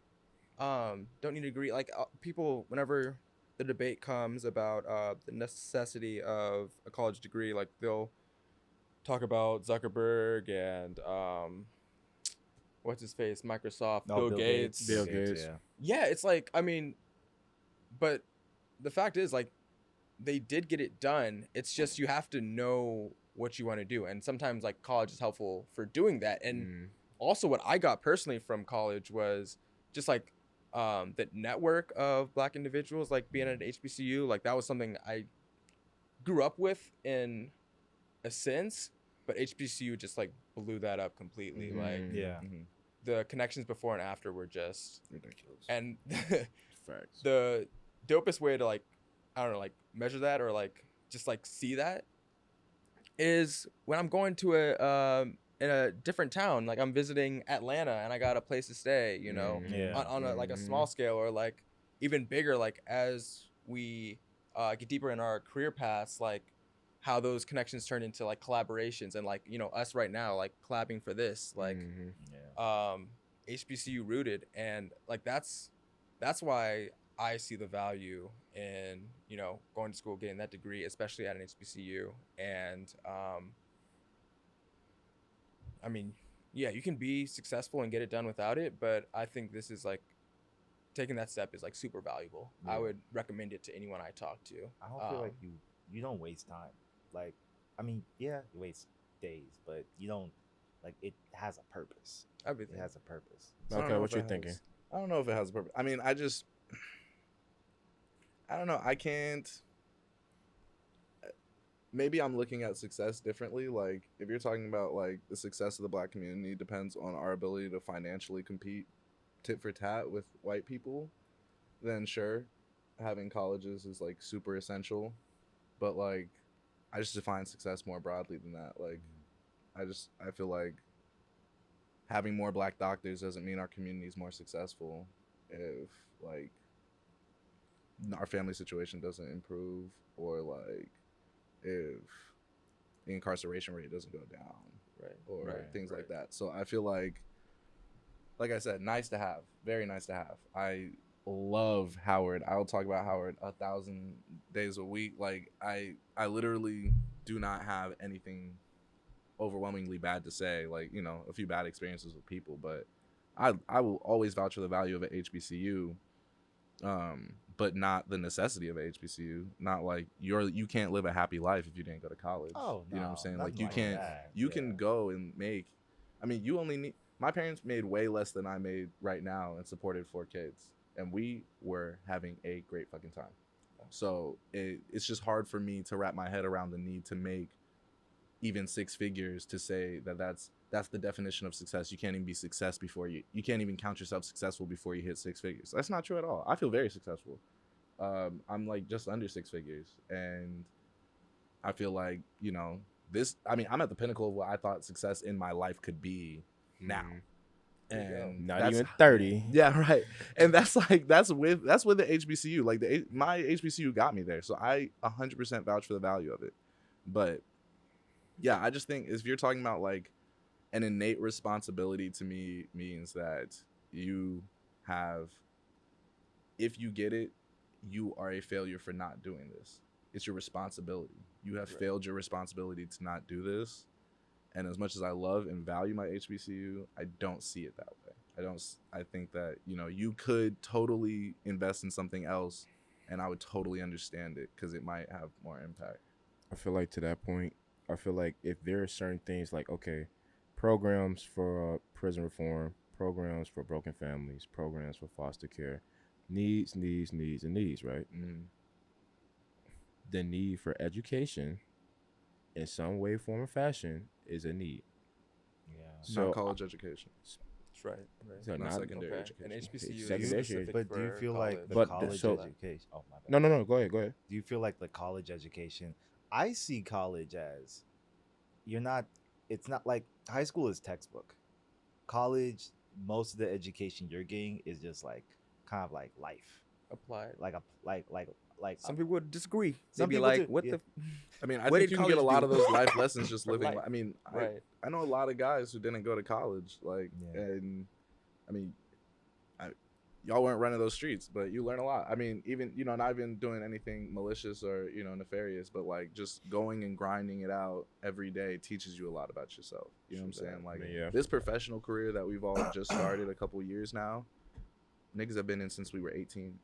don't need to agree. Like people, whenever the debate comes about the necessity of a college degree, like they'll talk about Zuckerberg and what's his face, Microsoft, No, Bill Gates. Bill Gates. Yeah. Yeah, it's like I mean, but the fact is like they did get it done. It's just you have to know what you want to do, and sometimes like college is helpful for doing that. And also, what I got personally from college was just like the network of Black individuals, like being at an HBCU. Like that was something I grew up with in a sense, but HBCU just like blew that up completely. Like Yeah. the connections before and after were just Ridiculous. and Facts. the dopest way to like I don't know like measure that or like just like see that is when I'm going to a in a different town, like I'm visiting Atlanta and I got a place to stay, you know, Yeah. on a like a small scale or like even bigger, like as we get deeper in our career paths, like how those connections turn into like collaborations and like, you know, us right now like collabing for this, like Yeah. HBCU rooted, and like that's why I see the value in, you know, going to school, getting that degree, especially at an HBCU. And I mean, yeah, you can be successful and get it done without it, but I think this is like taking that step is like super valuable. I Yeah. would recommend it to anyone I talk to. I don't feel like you don't waste time. Like, I mean, yeah, you waste days, but you don't like it has a purpose. Everything. It has a purpose. I don't Okay, know what if you it thinking? has- I don't know if it has a purpose. I mean, I don't know. I can't. Maybe I'm looking at success differently. Like, if you're talking about like the success of the Black community depends on our ability to financially compete tit for tat with white people, then sure, having colleges is like super essential. But like, I just define success more broadly than that. Like, I feel like having more black doctors doesn't mean our community is more successful if like our family situation doesn't improve, or like if the incarceration rate doesn't go down, Right. or things like that. So I feel like I said, nice to have, very nice to have. I love Howard. I'll talk about Howard 1,000 days a week. Like I literally do not have anything overwhelmingly bad to say. Like, you know, a few bad experiences with people, but I will always vouch for the value of an HBCU, but not the necessity of a HBCU. Not like you can't live a happy life if you didn't go to college. Oh, you know what I'm saying? Like nothing you can't. that. You can go and make. I mean, you only need. My parents made way less than I made right now and supported 4 kids, and we were having a great fucking time. So it's just hard for me to wrap my head around the need to make even 6 figures to say that that's the definition of success. You can't even be success before you can't even count yourself successful before you hit 6 figures. That's not true at all. I feel very successful. I'm like just under 6 figures, and I feel like, you know, I'm at the pinnacle of what I thought success in my life could be now. And not even 30. Yeah, right. And that's with the HBCU. Like my HBCU got me there, so I 100% vouch for the value of it. But yeah, I just think if you're talking about like an innate responsibility, to me means that you have, if you get it, you are a failure for not doing this. It's your responsibility. You have failed your responsibility to not do this. And as much as I love and value my HBCU, I don't see it that way. I think that, you know, you could totally invest in something else and I would totally understand it because it might have more impact. I feel like to that point, I feel like if there are certain things like, okay, programs for prison reform, programs for broken families, programs for foster care, needs, and needs, right? Mm-hmm. The need for education in some way, form, or fashion is a need. Yeah. So Not college education. That's right. So Not not secondary Okay. education. An HBCU Secondary is specific But do you for feel like the But college so- education? Oh my bad. no. Go ahead. Do you feel like the college education? I see college as it's not like high school is textbook. College, most of the education you're getting is just like kind of like life, applied? like Some people would disagree. They'd Some be people like, do, "What yeah. the?" I mean, I What think did you can get a college lot do? of those life lessons just For living. life. I mean, Right. I know a lot of guys who didn't go to college, like, Yeah. and I mean, y'all weren't running those streets, but you learn a lot. I mean, even, you know, not even doing anything malicious or, you know, nefarious, but like just going and grinding it out every day teaches you a lot about yourself. You know what I'm saying? Like Yeah. this professional career that we've all just started a couple years now, niggas have been in since we were 18.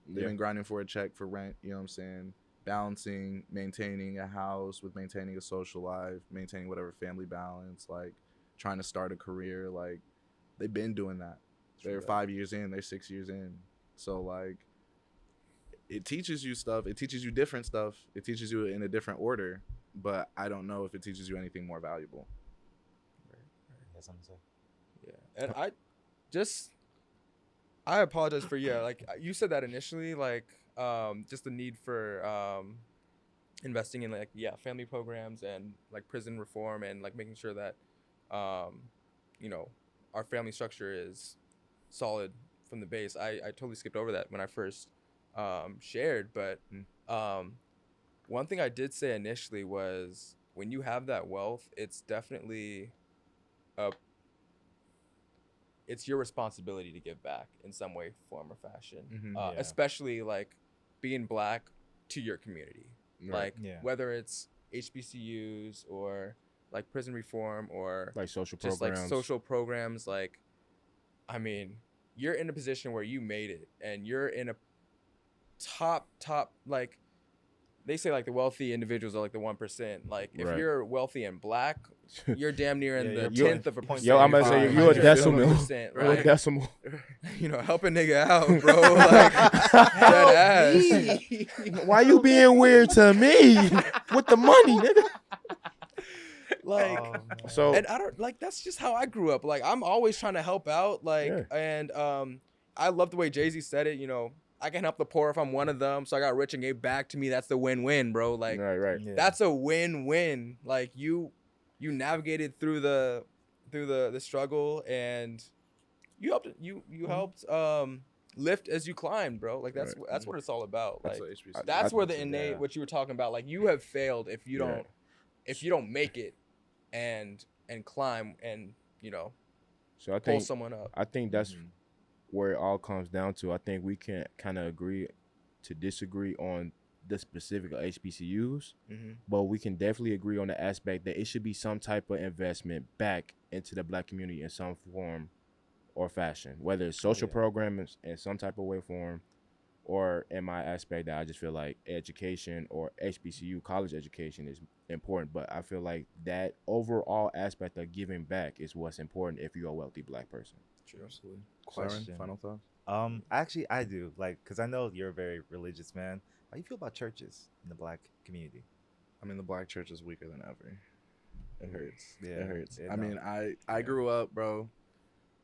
They've been grinding for a check for rent, you know what I'm saying? Balancing, maintaining a house with maintaining a social life, maintaining whatever family balance, like trying to start a career. Like they've been doing that. They're 5 years in, they're 6 years in. So like it teaches you stuff. It teaches you different stuff. It teaches you in a different order, but I don't know if it teaches you anything more valuable. That's something to say. Yeah, and I apologize for like you said that initially, like just the need for investing in like family programs and like prison reform and like making sure that you know, our family structure is solid from the base. I totally skipped over that when I first shared, but one thing I did say initially was when you have that wealth, it's definitely it's your responsibility to give back in some way, form, or fashion. Mhm. Yeah. Especially like being black to your community, like Yeah. whether it's HBCUs or like prison reform or Like social just programs. like social programs. Like, I mean, you're in a position where you made it, and you're in a top like. They say like the wealthy individuals are like the 1%. Like if Right. you're wealthy and black, you're damn near in Yeah, the you're 10th of a point- percent. Yo, I'm about to say, Fine. you're a 100%, decimal. 100%, You're a right? decimal. You know, help a nigga out, bro. Like that ass. Why you being weird to me with the money, nigga? Like, Oh, man. So and I don't like. That's just how I grew up. Like I'm always trying to help out. Like, Yeah. and I love the way Jay-Z said it. You know, I can help the poor if I'm one of them. So I got rich and gave back to me. That's the win-win, bro. Like right. Yeah. that's a win-win. Like you navigated through the struggle, and you helped lift as you climbed, bro. Like that's what it's all about. That's Like what HBCU. that's where the yeah. innate, what you were talking about, like you have failed if you Yeah. don't make it and climb and So I pull think someone up. I think that's Mhm. where it all comes down to. I think we can kind of agree to disagree on the specific HBCUs, Mm-hmm. but we can definitely agree on the aspect that it should be some type of investment back into the Black community in some form or fashion, whether it's social yeah. programs in some type of way form, or in my aspect that I just feel like education or HBCU college education is important. But I feel like that overall aspect of giving back is what's important if you're a wealthy Black person. True. Absolutely. Question. Siren, final thoughts? Actually, I do like because I know you're a very religious man. How do you feel about churches in the Black community? I mean, the Black church is weaker than ever. It hurts. Yeah, It hurts. it I mean, don't. I grew up, bro.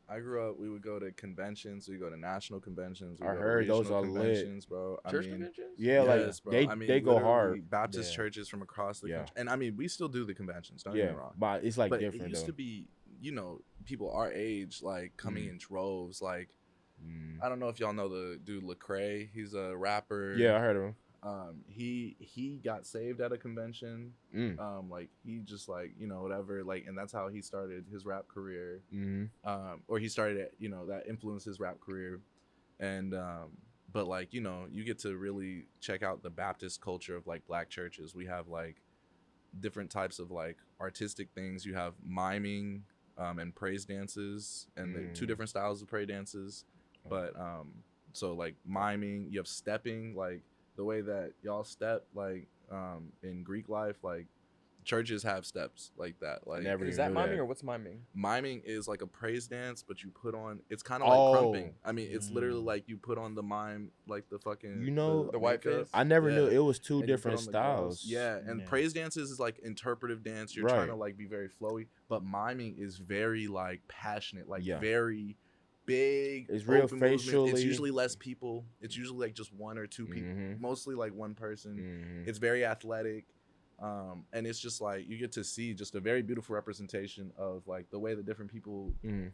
I grew up. We would go to conventions. We go to national conventions. We I go to heard those regional are lit. conventions, bro. Church I mean, conventions? Yeah, yes, like bro. they I mean, they go literally hard. Baptist Yeah. churches from across the Yeah. country, and I mean, we still do the conventions. Don't get Yeah, me wrong. but it's like But different it used though. to be, people our age like coming in droves. Like, Mm. I don't know if y'all know the dude Lecrae. He's a rapper. Yeah, I heard of him. He got saved at a convention. Mm. Like he just like whatever, like, and that's how he started his rap career. Mm-hmm. Or he started it, that influenced his rap career. And but like you get to really check out the Baptist culture of like Black churches. We have like different types of like artistic things. You have miming and praise dances, and the two different styles of praise dances. But so like miming, you have stepping, like the way that y'all step, like in Greek life, like churches have steps like that. Like never Is even that knew miming that. or what's miming? miming is like a praise dance, but you put on, it's kind of like crumping. Oh. I mean, it's literally like you put on the mime, like the fucking The white makeup. face? I never knew Yeah. it was two And you put different on the gloves. styles. Yeah, and Yeah. praise dances is like interpretive dance. You're trying to Right. like be very flowy, but miming is very like passionate, like Yeah. very big. It's real open movement. It's facially- usually less people. It's usually like just one or two people, Mhm. mostly like one person. Mhm. It's very athletic. And it's just like you get to see just a very beautiful representation of like the way that different people Mhm.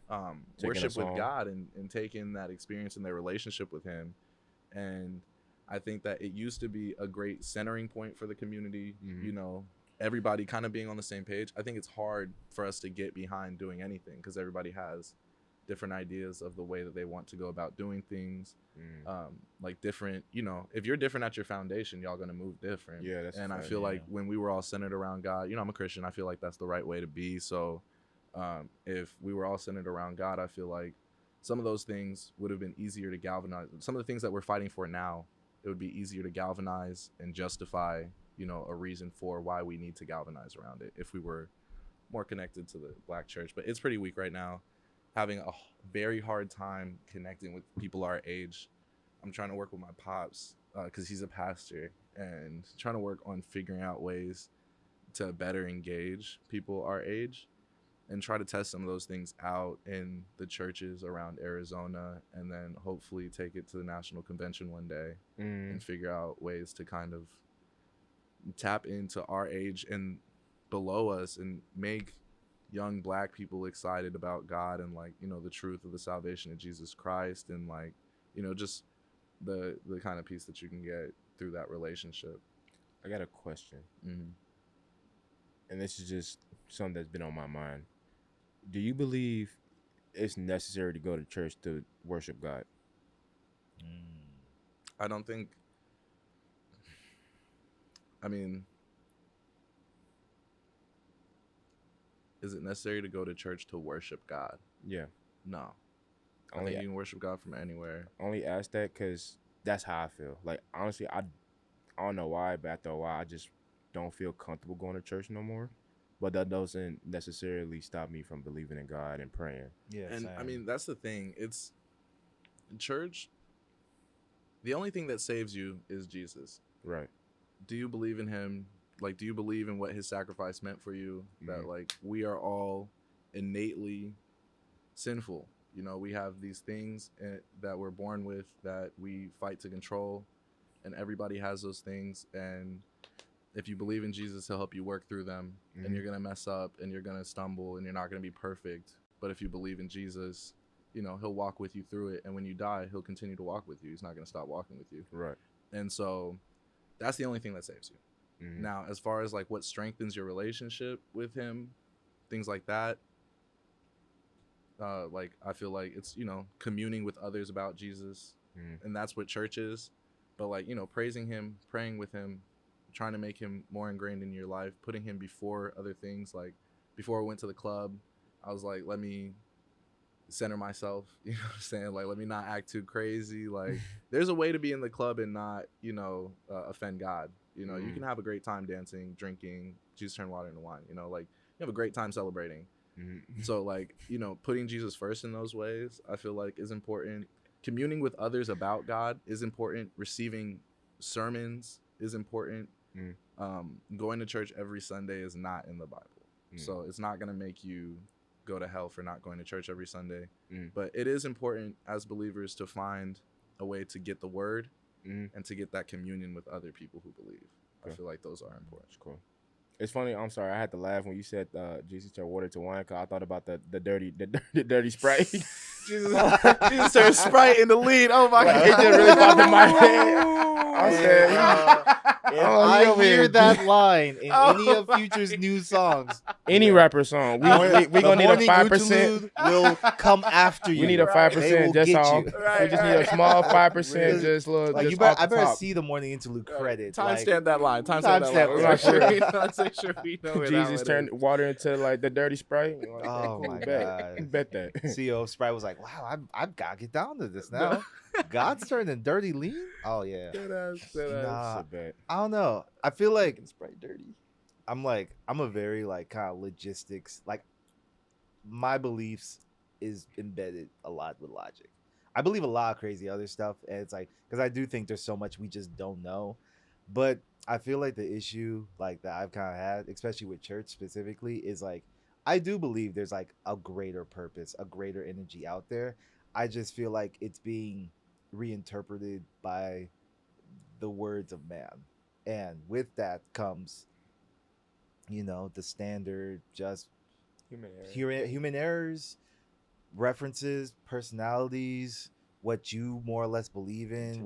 Taking worship a with song. God and taking that experience in their relationship with Him. And I think that it used to be a great centering point for the community. Mhm. Everybody kind of being on the same page. I think it's hard for us to get behind doing anything because everybody has different ideas of the way that they want to go about doing things. Like different, if you're different at your foundation, y'all gonna move different. Yeah, that's a and I fact, feel like yeah. when we were all centered around God, I'm a Christian, I feel like that's the right way to be. So if we were all centered around God, I feel like some of those things would have been easier to galvanize. Some of the things that we're fighting for now, it would be easier to galvanize and justify, a reason for why we need to galvanize around it if we were more connected to the Black church. But it's pretty weak right now. Having a very hard time connecting with people our age. I'm trying to work with my pops because he's a pastor, and trying to work on figuring out ways to better engage people our age and try to test some of those things out in the churches around Arizona, and then hopefully take it to the national convention one day and figure out ways to kind of tap into our age and below us and make young Black people excited about God and like the truth of the salvation of Jesus Christ, and like just the kind of peace that you can get through that relationship. I got a question, Mm-hmm. and this is just something that's been on my mind. Do you believe it's necessary to go to church to worship God? I don't think. I mean, is it necessary to go to church to worship God? Yeah. No. I Only think you can worship God from anywhere. only ask that because that's how I feel. Like honestly, I don't know why, but after a while, I just don't feel comfortable going to church no more. But that doesn't necessarily stop me from believing in God and praying. Yeah, And same. I mean, that's the thing. It's church. The only thing that saves you is Jesus. Right. Do you believe in Him? Like, do you believe in what His sacrifice meant for you? That like we are all innately sinful. You know, we have these things that we're born with that we fight to control, and everybody has those things. And if you believe in Jesus, he'll help you work through them. And you're gonna mess up, and you're gonna stumble, and you're not gonna be perfect. But if you believe in Jesus, you know, he'll walk with you through it. And when you die, he'll continue to walk with you. He's not gonna stop walking with you. Right. And so that's the only thing that saves you. Now, as far as like what strengthens your relationship with him, things like that, like I feel like it's, you know, communing with others about Jesus, and that's what church is. But like, you know, praising him, praying with him, trying to make him more ingrained in your life, putting him before other things. Like before I went to the club, I was like, let me center myself, you know what I'm saying? Like, let me not act too crazy. Like there's a way to be in the club and not, you know, offend God. You know, you can have a great time dancing, drinking, Jesus turned water into wine, you know, like you have a great time celebrating. So like, you know, putting Jesus first in those ways, I feel like is important. Communing with others about God is important. Receiving sermons is important. Going to church every Sunday is not in the Bible. So it's not going to make you go to hell for not going to church every Sunday. But it is important as believers to find a way to get the word and to get that communion with other people who believe. I feel like those are important. That's cool. It's funny. I'm sorry. I had to laugh when you said Jesus turned water to wine, because I thought about the dirty Sprite. Jesus turned Sprite in the lead. Oh my God. It just really popped in my head. I said, If I hear that line in any of Future's new songs, any rapper song, we gonna need a 5%. Will come after you. We need a 5% just off. Right, We just need a small 5%. Just little. Like just I better see the morning interlude credit. Timestamp that line. Timestamp Let's make sure we know where Jesus turned water into like the dirty Sprite. Like, Oh my God! Bet that. CEO Sprite was like, "Wow, I've got to get down to this now." God's turning dirty lean. Oh yeah. Nah, I don't know. I feel like Sprite dirty. I'm a very like kind of logistics. Like my beliefs is embedded a lot with logic. I believe a lot of crazy other stuff, and it's like because I do think there's so much we just don't know. But I feel like the issue like that I've kind of had, especially with church specifically, is like I do believe there's like a greater purpose, a greater energy out there. I just feel like it's being reinterpreted by the words of man, and with that comes, you know, the standard just human errors, references, personalities, what you more or less believe in,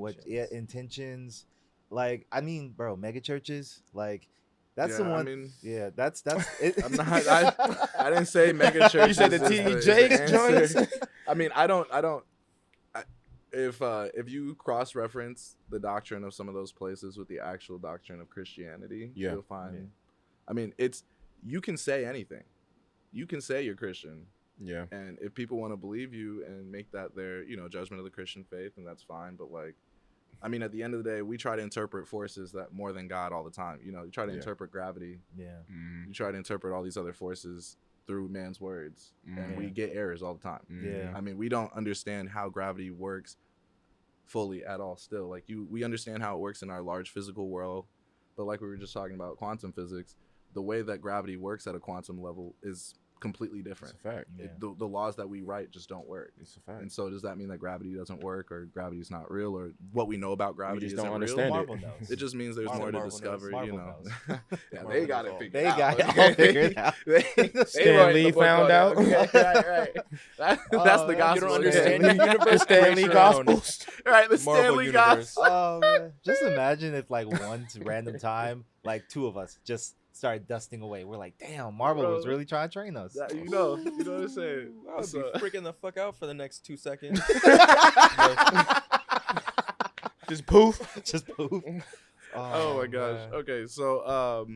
intentions. Like, I mean, bro, mega churches, like that's the one. I mean, yeah, that's it. I'm not. I didn't say mega churches. You said the TJ's joints. I mean, if you cross reference the doctrine of some of those places with the actual doctrine of Christianity, you'll find. Yeah. I mean, you can say anything. You can say you're Christian. Yeah. And if people want to believe you and make that their, you know, judgment of the Christian faith, then that's fine. But like, I mean, at the end of the day, we try to interpret forces that more than God all the time. You know, you try to interpret gravity. Yeah. You try to interpret all these other forces through man's words, and we get errors all the time. Yeah. I mean, we don't understand how gravity works fully at all still. Like we understand how it works in our large physical world, but like we were just talking about quantum physics, the way that gravity works at a quantum level is completely different. It's a fact. Yeah. The laws that we write just don't work. It's a fact. And so does that mean that gravity doesn't work, or gravity is not real, or what we know about gravity just isn't don't real? understand Marvel knows. It just means there's more to Marvel discover, knows. you Marvel know. Yeah, Marvel they got knows it all. figured They out. got it all figured out. Stan wrote Lee the book found on out. it. Okay, right. That's the gospel. You don't understand okay. your universe. Stan Lee Gospels. Right, the Marvel Stanley universe. gospel. Oh man. Just imagine if like one random time, like two of us just started dusting away. We're like, damn, Marvel Bro. was really trying to train us. You know what I'm saying. I would So- be freaking the fuck out for the next 2 seconds. Just poof. Just poof. Oh my gosh. man. Okay, so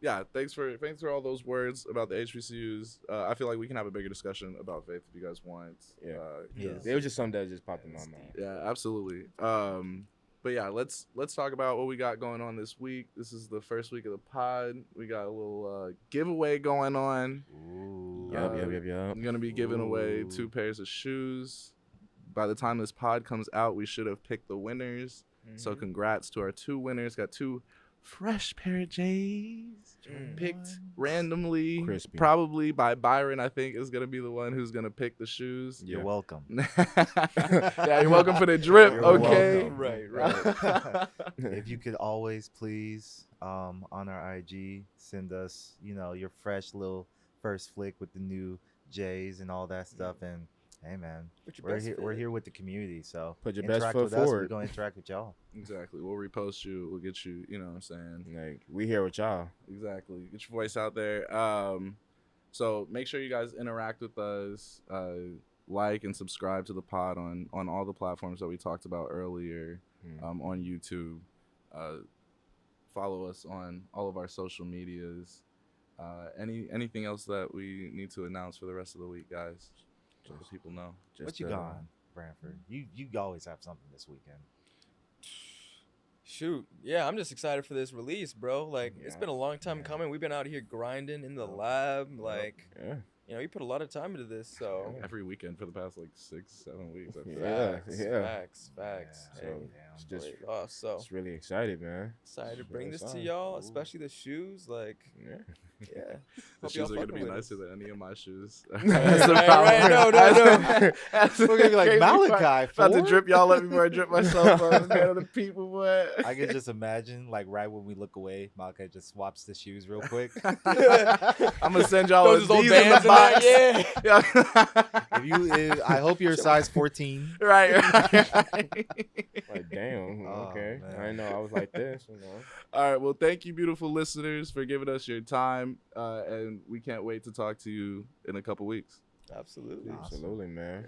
yeah, thanks for all those words about the HBCUs. I feel like we can have a bigger discussion about faith if you guys want. Yeah. Yeah. It was just something that just popped in my mind. Yeah, absolutely. But yeah, let's talk about what we got going on this week. This is the first week of the pod. We got a little giveaway going on. Ooh. Yup. I'm gonna be giving away 2 pairs of shoes. By the time this pod comes out, we should have picked the winners. So congrats to our 2 winners. Got 2 fresh pair of J's. Picked randomly, Crispy. probably by Byron. I think is gonna be the one who's gonna pick the shoes. You're welcome. Yeah, you're welcome for the drip. You're Okay, welcome. Right. If you could always please on our IG send us, your fresh little first flick with the new J's and all that stuff. And hey man, Put your we're best here. We're fit. here with the community, so Put your best interact foot with us. We're forward. gonna interact with y'all. exactly. We'll repost you. We'll get you. You know what I'm saying? Like, we here with y'all. Exactly. Get your voice out there. So make sure you guys interact with us. Like and subscribe to the pod on all the platforms that we talked about earlier. On YouTube. Follow us on all of our social medias. Anything else that we need to announce for the rest of the week, guys? Just so people know. What you got, Branford? You always have something this weekend. Shoot, yeah, I'm just excited for this release, bro. Like, it's Yeah. been a long time coming. We've been out here grinding in the lab, like, Yeah. you put a lot of time into this, so Every weekend for the past 6-7 weeks. I feel. Yeah. facts. Yeah, So Hey, it's just, great off, so just really excited, man. excited to It's bring really this to exciting. y'all, Ooh. especially the shoes. Like, Yeah. yeah, The Hope shoes y'all are gonna fucking be with nicer us. than any of my shoes. Right, right, no. We're gonna be like Malachi. About to fool. drip y'all up before I drip myself. Man of the people, boy. I can just imagine, like, right when we look away, Malachi just swaps the shoes real quick. I'm gonna send y'all Those these old in the bands in box. there, yeah. I hope you're size 14. right. Like, damn. Oh, Okay. man. I didn't know I was like this. All right. Well, thank you, beautiful listeners, for giving us your time, and we can't wait to talk to you in a couple weeks. Absolutely. Awesome. Absolutely, man.